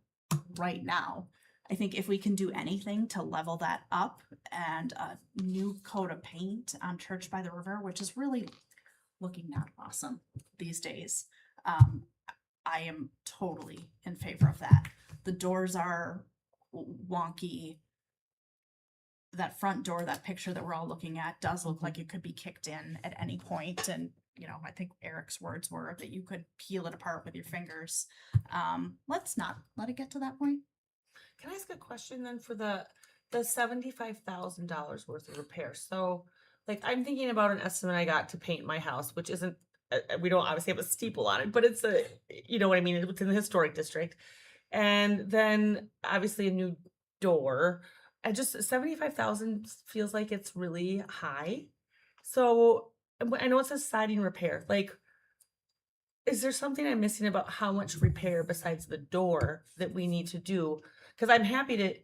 right now. I think if we can do anything to level that up and a new coat of paint on Church by the River, which is really looking not awesome these days, I am totally in favor of that. The doors are wonky. That front door, that picture that we're all looking at does look like it could be kicked in at any point. And, you know, I think Eric's words were that you could peel it apart with your fingers. Let's not let it get to that point. Can I ask a question then for the $75,000 worth of repairs? So, like, I'm thinking about an estimate I got to paint my house, which isn't. We don't obviously have a steeple on it, but it's a, you know what I mean? It's in the historic district. And then obviously a new door. I just, 75,000 feels like it's really high. So I know it says siding repair. Like, is there something I'm missing about how much repair besides the door that we need to do? Because I'm happy to,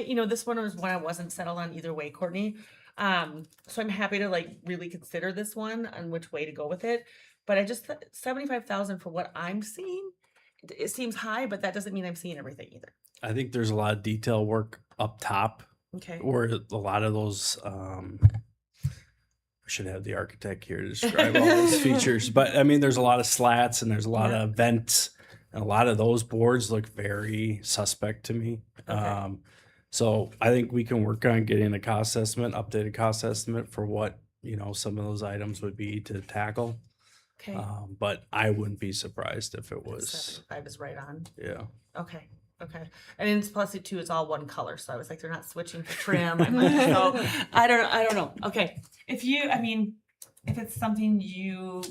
you know, this one was one I wasn't settled on either way, Courtney. So I'm happy to like really consider this one on which way to go with it. But I just 75,000 for what I'm seeing, it seems high, but that doesn't mean I'm seeing everything either. I think there's a lot of detail work up top Okay. where a lot of those we should have the architect here to describe all those features. But I mean, there's a lot of slats and there's a lot of vents, and a lot of those boards look very suspect to me. Okay. So I think we can work on getting a cost estimate, updated cost estimate for what, you know, some of those items would be to tackle. Okay. But I wouldn't be surprised if it was, 75 is right on. yeah. Okay. Okay. And then plus it too, it's all one color. So I was like, they're not switching for trim. I'm like, so I don't know. Okay. If it's something you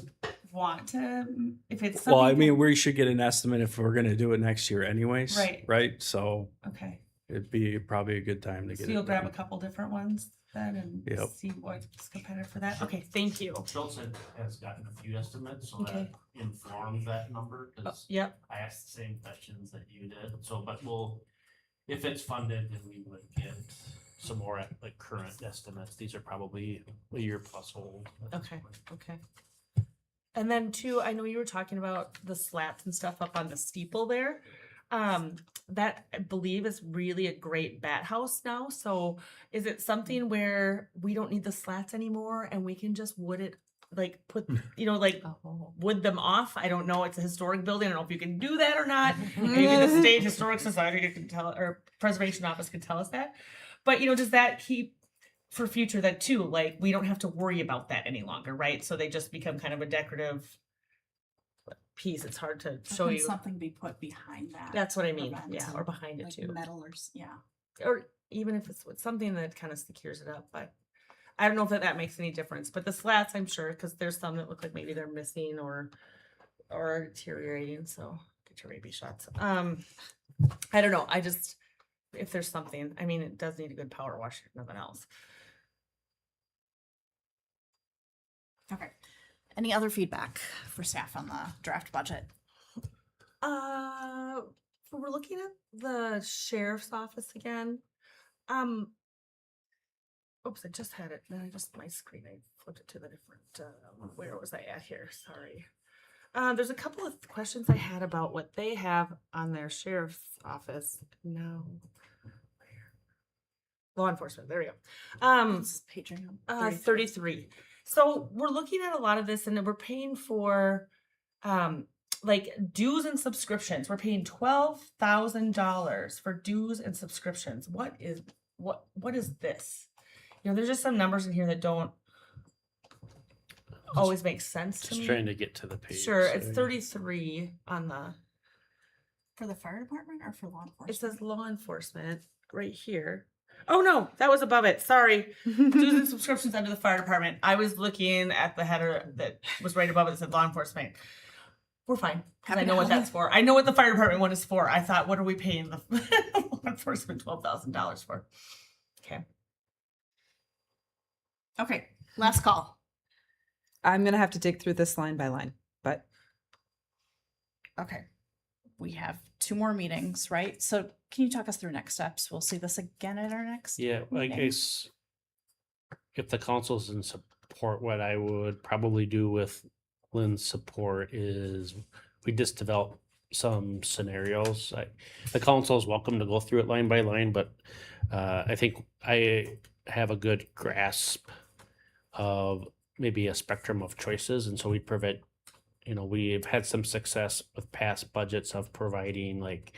want to, if it's something. Well, I mean, we should get an estimate if we're going to do it next year anyways. Right. Right. So Okay. it'd be probably a good time to So get you'll it grab a done. couple different ones. that and Yep. see what's competitive for that? Okay, thank you. Schultz has gotten a few estimates, so Okay. that informs that number, because Yep, I asked the same questions that you did, so, but we'll, if it's funded, then we would get some more at like current estimates. These are probably a year plus old. okay, okay. And then too, I know you were talking about the slats and stuff up on the steeple there. That I believe is really a great bat house now. So is it something where we don't need the slats anymore and we can just wood it, like put, like wood them off? I don't know. It's a historic building. I don't know if you can do that or not. Maybe the State Historic Society can tell, or Preservation Office can tell us that. But does that keep for future that too? Like we don't have to worry about that any longer, right? So they just become kind of a decorative piece. It's hard to show Can you. something be put behind that? That's what I mean. prevent, Yeah, or behind it like too. metal or yeah. Or even if it's something that kind of secures it up. But I don't know if that makes any difference. But the slats, I'm sure, because there's some that look like maybe they're missing or deteriorating. So get your rabies shots. I don't know. I just, if there's something, I mean, it does need a good power wash, if nothing else. Okay. Any other feedback for staff on the draft budget? We're looking at the sheriff's office again. Oops, I just had it. Then my screen, I flipped it to the different, where was I at here? Sorry. There's a couple of questions I had about what they have on their sheriff's office. No. Law enforcement, there we go. This is page 33. So we're looking at a lot of this and we're paying for like dues and subscriptions. We're paying $12,000 for dues and subscriptions. What is this? There's just some numbers in here that don't always make sense to Just me. trying to get to the page. Sure, it's sorry. 33 on the. For the fire department or for law enforcement? It says law enforcement right here. Oh no, that was above it. Sorry. Dues and subscriptions under the fire department. I was looking at the header that was right above it that said law enforcement. We're fine. 'Cause I know what that's for. I know what the fire department one is for. I thought, what are we paying the law enforcement $12,000 for? Okay. Okay, last call. I'm gonna have to dig through this line by line, but Okay. We have 2 more meetings, right? So can you talk us through next steps? We'll see this again at our next. Yeah, I meeting. guess if the council's in support, what I would probably do with Lynn's support is we just develop some scenarios. The council is welcome to go through it line by line, but I think I have a good grasp of maybe a spectrum of choices, and so we prevent. We've had some success with past budgets of providing, like,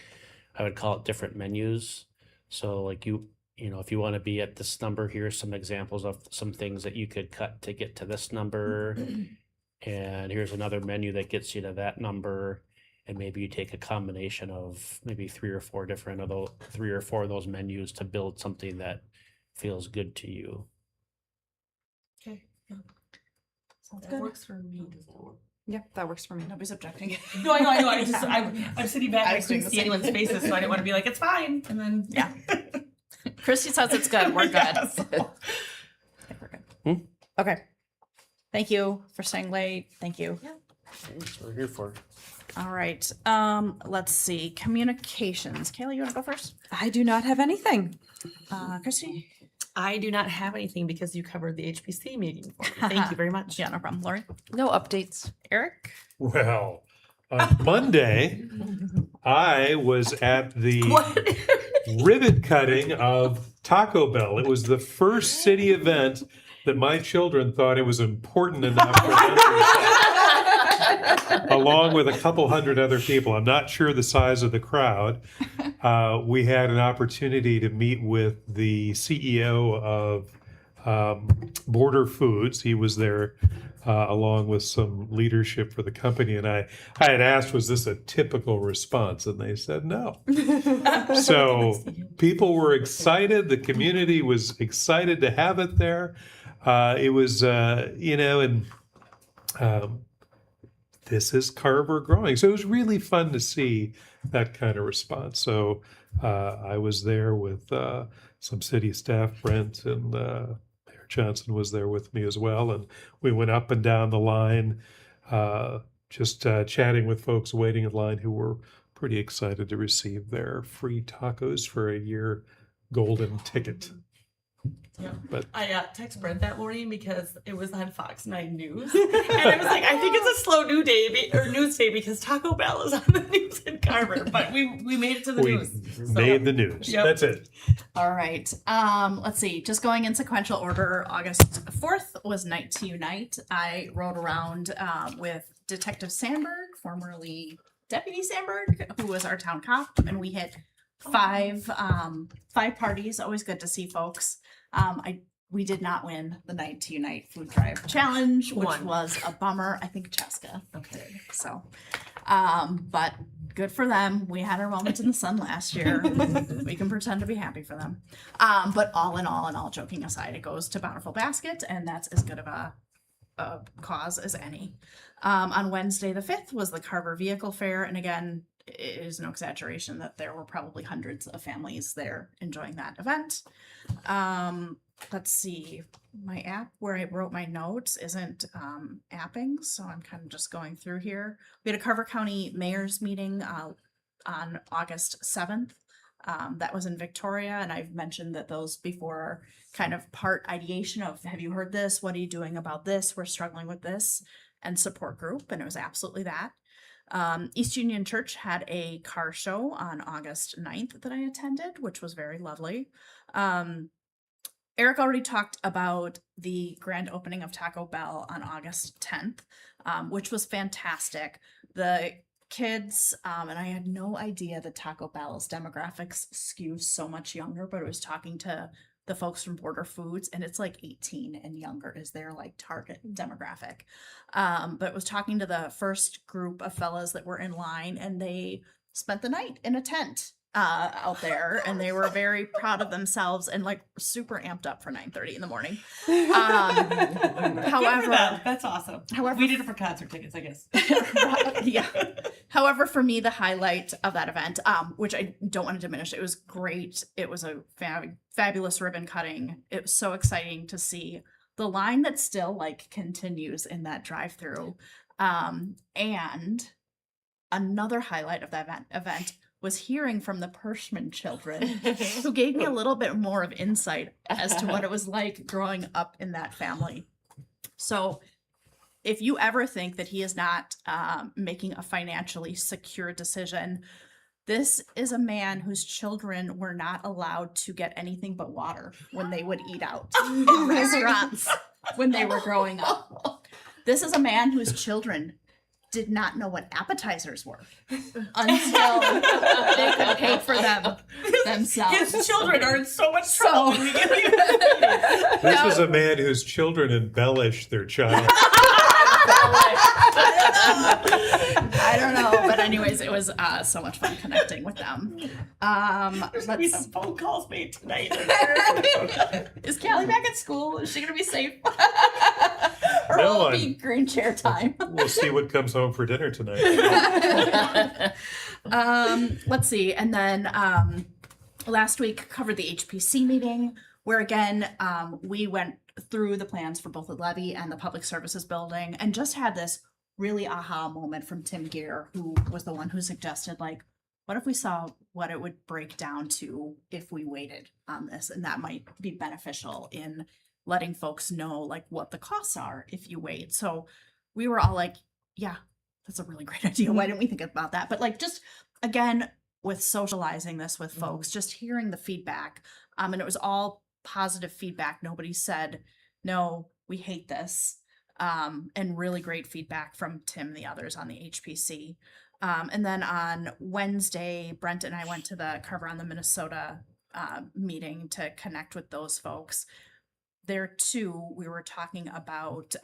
I would call it different menus. So like if you want to be at this number, here's some examples of some things that you could cut to get to this number. And here's another menu that gets you to that number. And maybe you take a combination of maybe 3 or 4 of those menus to build something that feels good to you. Okay. Yeah. Sounds That good. works for me. yep, that works for me. Nobody's objecting. No, I know. I'm sitting back. I was doing couldn't the see same. anyone's faces, so I didn't want to be like, it's fine. And then Yeah. Christy says it's good. We're good. Yeah, so- I think we're good. Okay. Thank you for staying late. Thank you. That's what we're here for. All right. Let's see. Communications. Kayla, you want to go first? I do not have anything. Christy? I do not have anything because you covered the HPC meeting for me. Thank you very much. Yeah, no problem. Lori? No updates. Eric? Well, on Monday, I was at the ribbon cutting of Taco Bell. It was the first city event that my children thought it was important enough for them to attend, along with a couple hundred other people. I'm not sure the size of the crowd. We had an opportunity to meet with the CEO of Border Foods. He was there along with some leadership for the company. And I had asked, was this a typical response? And they said no. So people were excited. The community was excited to have it there. It was, and this is Carver growing. So it was really fun to see that kind of response. So I was there with some city staff, Brent, and Mayor Johnson was there with me as well. And we went up and down the line, just chatting with folks waiting in line who were pretty excited to receive their free tacos for a year golden ticket. Yeah. But I text Brent that morning because it was on Fox 9 News. And I was like, I think it's a slow news day because Taco Bell is on the news in Carver. But we made it to the we news. made the news. Yep. That's it. All right. Let's see. Just going in sequential order. August 4th was Night to Unite. I rode around with Detective Sandberg, formerly Deputy Sandberg, who was our town cop, and we hit five parties. Always good to see folks. We did not win the Night to Unite food drive challenge, which Won. was a bummer. I think Cheska. Okay. So, but good for them. We had our moment in the sun last year. We can pretend to be happy for them. But all in all, joking aside, it goes to Bountiful Basket, and that's as good of a cause as any. On Wednesday the 5th was the Carver Vehicle Fair, and again, it is no exaggeration that there were probably hundreds of families there enjoying that event. Let's see, my app where I wrote my notes isn't apping, so I'm kind of just going through here. We had a Carver County Mayor's meeting on August 7th. That was in Victoria, and I've mentioned that those before are kind of part ideation of, have you heard this? What are you doing about this? We're struggling with this, and support group, and it was absolutely that. East Union Church had a car show on August 9th that I attended, which was very lovely. Eric already talked about the grand opening of Taco Bell on August 10th, which was fantastic. The kids, and I had no idea that Taco Bell's demographics skew so much younger, but I was talking to the folks from Border Foods, and it's like 18 and younger is their like target demographic. But was talking to the first group of fellas that were in line, and they spent the night in a tent out there, and they were very proud of themselves and like super amped up for 9:30 in the morning. However, that's awesome. However, We did it for concert tickets, I guess. yeah. However, for me, the highlight of that event, which I don't want to diminish, it was great. It was a fabulous ribbon cutting. It was so exciting to see the line that still like continues in that drive-through. And another highlight of that event was hearing from the Pershman children, who gave me a little bit more of insight as to what it was like growing up in that family. So if you ever think that he is not making a financially secure decision, this is a man whose children were not allowed to get anything but water when they would eat out in restaurants when they were growing up. This is a man whose children did not know what appetizers were until they could pay for them themselves. His children are in so much trouble. So- This is a man whose children embellish their child. I don't know, but anyways, it was so much fun connecting with them. There's gonna be some phone calls made tonight. Is Callie back at school? Is she gonna be safe? Or No, will it be green chair time? We'll see what comes home for dinner tonight. Let's see, and then last week covered the HPC meeting, where again we went through the plans for both the levy and the public services building, and just had this really aha moment from Tim Gear, who was the one who suggested, like, what if we saw what it would break down to if we waited on this, and that might be beneficial in letting folks know like what the costs are if you wait. So we were all like, yeah, that's a really great idea. Why didn't we think about that? But like, just again, with socializing this with folks, just hearing the feedback, and it was all positive feedback. Nobody said, no, we hate this. And really great feedback from Tim and the others on the HPC. And then on Wednesday, Brent and I went to the Carver on the Minnesota meeting to connect with those folks. There too, we were talking about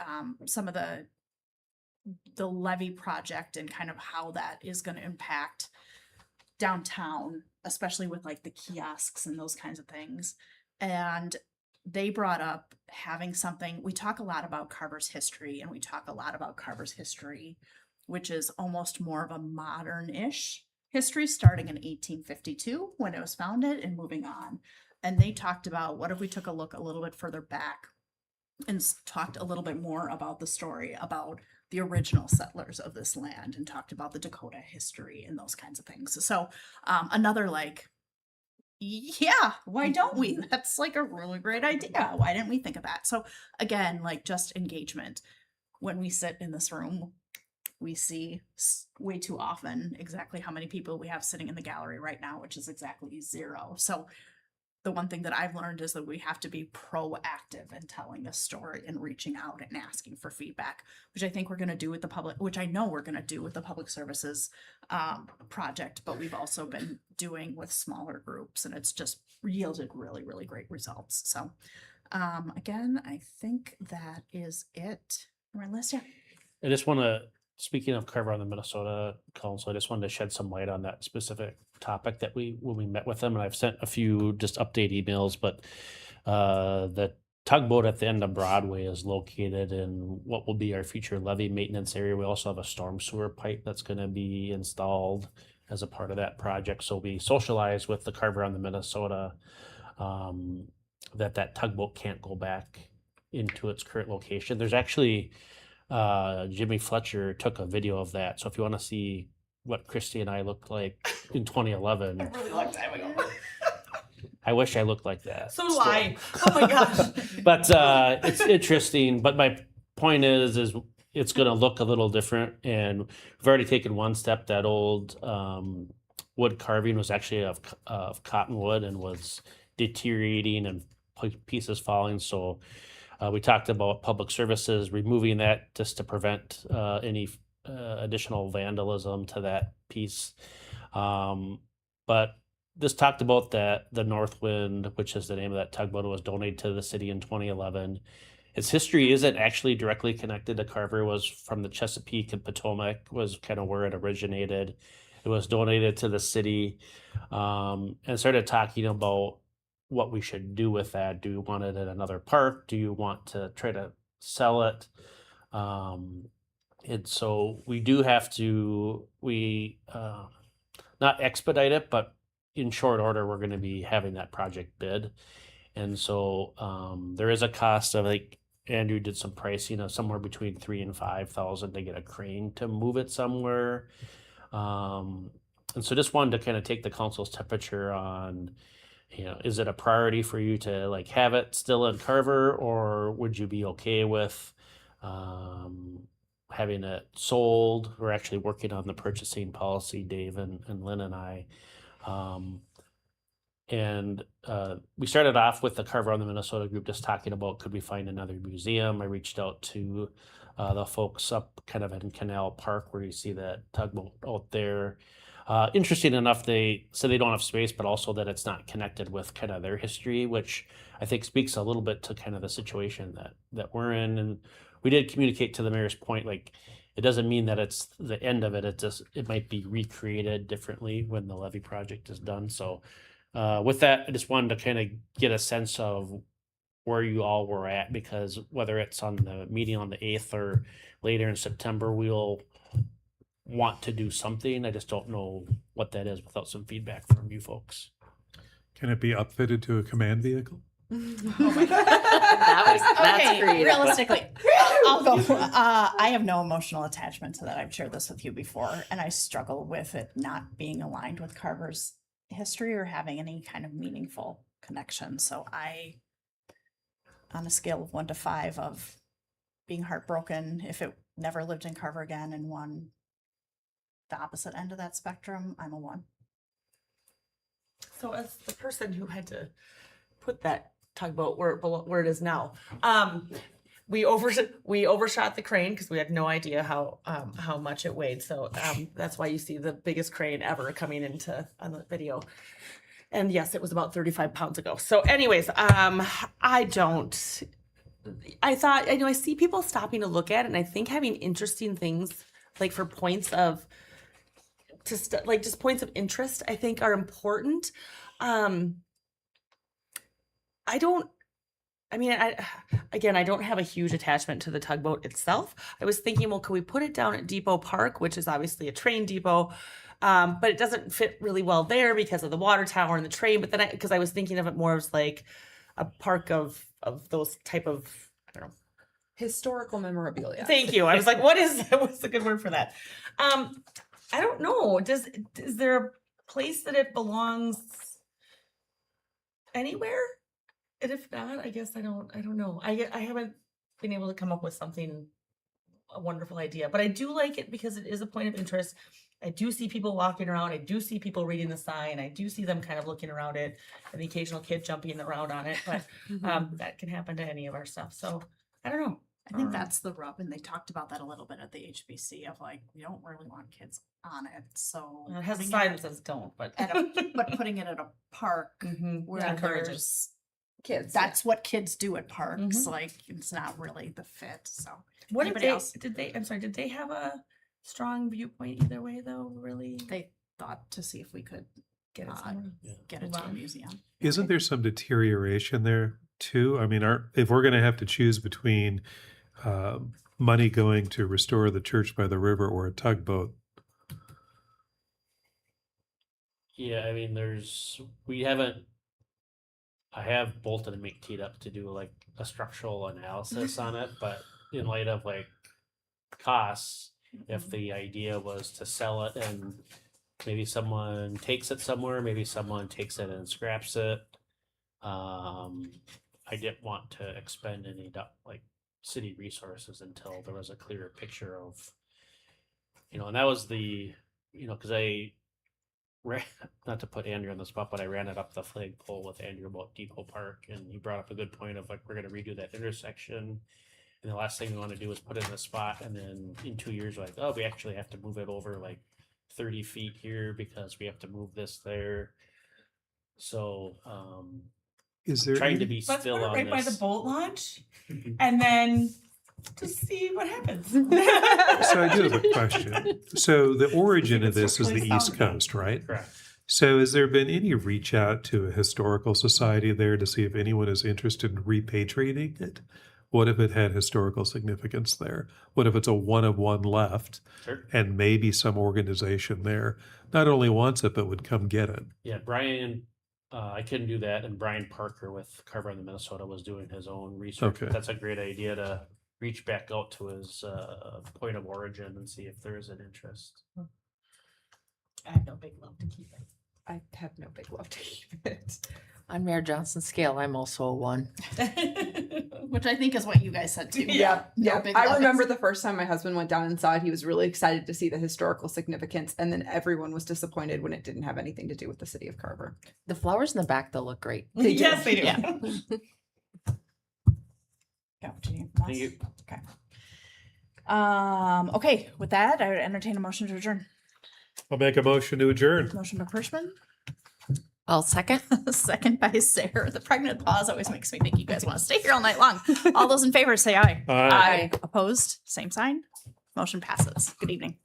some of the levy project and kind of how that is going to impact downtown, especially with like the kiosks and those kinds of things. And they brought up having something. We talk a lot about Carver's history, and we talk a lot about Carver's history which is almost more of a modern-ish history, starting in 1852 when it was founded and moving on. And they talked about, what if we took a look a little bit further back and talked a little bit more about the story about the original settlers of this land, and talked about the Dakota history and those kinds of things. So another like, yeah, why don't we? That's like a really great idea. Why didn't we think of that? So again, like just engagement. When we sit in this room, we see way too often exactly how many people we have sitting in the gallery right now, which is exactly 0. So the one thing that I've learned is that we have to be proactive in telling a story and reaching out and asking for feedback, which I think we're going to do with the public, which I know we're going to do with the public services project, but we've also been doing with smaller groups, and it's just yielded really, really great results. So again, I think that is it. We're on list, yeah. I just want to, speaking of Carver on the Minnesota Council, I just wanted to shed some light on that specific topic that when we met with them, and I've sent a few just update emails, but the tugboat at the end of Broadway is located in what will be our future levee maintenance area. We also have a storm sewer pipe that's going to be installed as a part of that project. So we socialize with the Carver on the Minnesota that tugboat can't go back into its current location. There's actually Jimmy Fletcher took a video of that. So if you want to see what Christy and I looked like in 2011, A really long time ago. I wish I looked like that. So do I. Oh my gosh. But it's interesting. But my point is it's going to look a little different, and we've already taken one step. That old wood carving was actually of cottonwood and was deteriorating and pieces falling. So we talked about public services removing that just to prevent any additional vandalism to that piece. But this talked about that the Northwind, which is the name of that tugboat, was donated to the city in 2011. Its history isn't actually directly connected to Carver. It was from the Chesapeake and Potomac, was kind of where it originated. It was donated to the city, and started talking about what we should do with that. Do you want it at another park? Do you want to try to sell it? And so we do have to, not expedite it, but in short order, we're going to be having that project bid. And so there is a cost of, like Andrew did some pricing of somewhere between $3,000 and $5,000 to get a crane to move it somewhere. And so just wanted to kind of take the council's temperature on, is it a priority for you to like have it still in Carver, or would you be okay with having it sold? We're actually working on the purchasing policy, Dave and Lynn and I. And we started off with the Carver on the Minnesota group just talking about, could we find another museum? I reached out to the folks up kind of in Canal Park where you see that tugboat out there. Interesting enough, they said they don't have space, but also that it's not connected with kind of their history, which I think speaks a little bit to kind of the situation that we're in. And we did communicate to the mayor's point, like, it doesn't mean that it's the end of it. It might be recreated differently when the levee project is done. So with that, I just wanted to kind of get a sense of where you all were at, because whether it's on the meeting on the 8th or later in September, we'll want to do something. I just don't know what that is without some feedback from you folks. Can it be upfitted to a command vehicle? Oh my God. That's okay, creative. Realistically, I'll go. I have no emotional attachment to that. I've shared this with you before, and I struggle with it not being aligned with Carver's history or having any kind of meaningful connection. So on a scale of 1 to 5 of being heartbroken if it never lived in Carver again, and the opposite end of that spectrum, I'm a 1. So as the person who had to put that tugboat where it is now, we overshot the crane because we had no idea how much it weighed. So that's why you see the biggest crane ever coming on the video. And yes, it was about 35 pounds ago. So anyways, I see people stopping to look at it, and I think having interesting things like for points of just points of interest, I think are important. I mean, I don't have a huge attachment to the tugboat itself. I was thinking, well, could we put it down at Depot Park, which is obviously a train depot, but it doesn't fit really well there because of the water tower and the train. But then, because I was thinking of it more as like a park of those type of, I don't know. Historical memorabilia. Thank you. I was like, what's the good word for that? I don't know. Is there a place that it belongs anywhere? And if not, I guess I don't know. I haven't been able to come up with a wonderful idea, but I do like it because it is a point of interest. I do see people walking around. I do see people reading the sign. I do see them kind of looking around it and the occasional kid jumping around on it, but that can happen to any of our stuff. So I don't know. I think that's the rub, and they talked about that a little bit at the HBC of like, we don't really want kids on it, so. It has a having sign it that says don't, but. but putting it at a park where Yeah, there's Kids. that's what kids do at parks. Like, it's not really the fit. So, What anybody else? did they have a strong viewpoint either way though? Really? They thought to see if we could Get it uh, somewhere? get it to a museum. Isn't there some deterioration there too? I mean, if we're going to have to choose between money going to restore the church by the river or a tugboat, Yeah, I mean, I have Bolton and Mink teed up to do like a structural analysis on it, but in light of like costs, if the idea was to sell it and maybe someone takes it somewhere, maybe someone takes it and scraps it. I didn't want to expend any like city resources until there was a clearer picture of, and that was because I ran, not to put Andrew on the spot, but I ran it up the flagpole with Andrew about Depot Park, and he brought up a good point of like, we're going to redo that intersection. And the last thing we want to do is put it in a spot, and then in 2 years, we're like, oh, we actually have to move it over like 30 feet here because we have to move this there. So, is there trying to any- be Let's still put it on right by this. the boat launch and then just see what happens. So I do have a question. So the origin of this is the really East solid. Coast, right? Correct. So has there been any reach out to a historical society there to see if anyone is interested in repatriating it? What if it had historical significance there? What if it's a one of one left Sure. and maybe some organization there not only wants it, but would come get it? Yeah, Brian, I couldn't do that, and Brian Parker with Carver in the Minnesota was doing his own research. Okay. That's a great idea to reach back out to his point of origin and see if there is an interest. I have no big love to keep it. I have no big love to keep it. On Mayor Johnson's scale, I'm also a 1. Which I think is what you guys said too. Yeah. No big I love. remember the first time my husband went down and saw it, he was really excited to see the historical significance. And then everyone was disappointed when it didn't have anything to do with the city of Carver. The flowers in the back, they'll look great. They do. Yes, they do. Yeah. Yeah, what do you need from us? Thank you. Okay. Okay, with that, I would entertain a motion to adjourn. I'll make a motion to adjourn. Motion by Pershman, I'll second. second by Sarah. The pregnant pause always makes me think you guys want to stay here all night long. All those in favor say aye. Aye. Opposed, same sign. Motion passes. Good evening.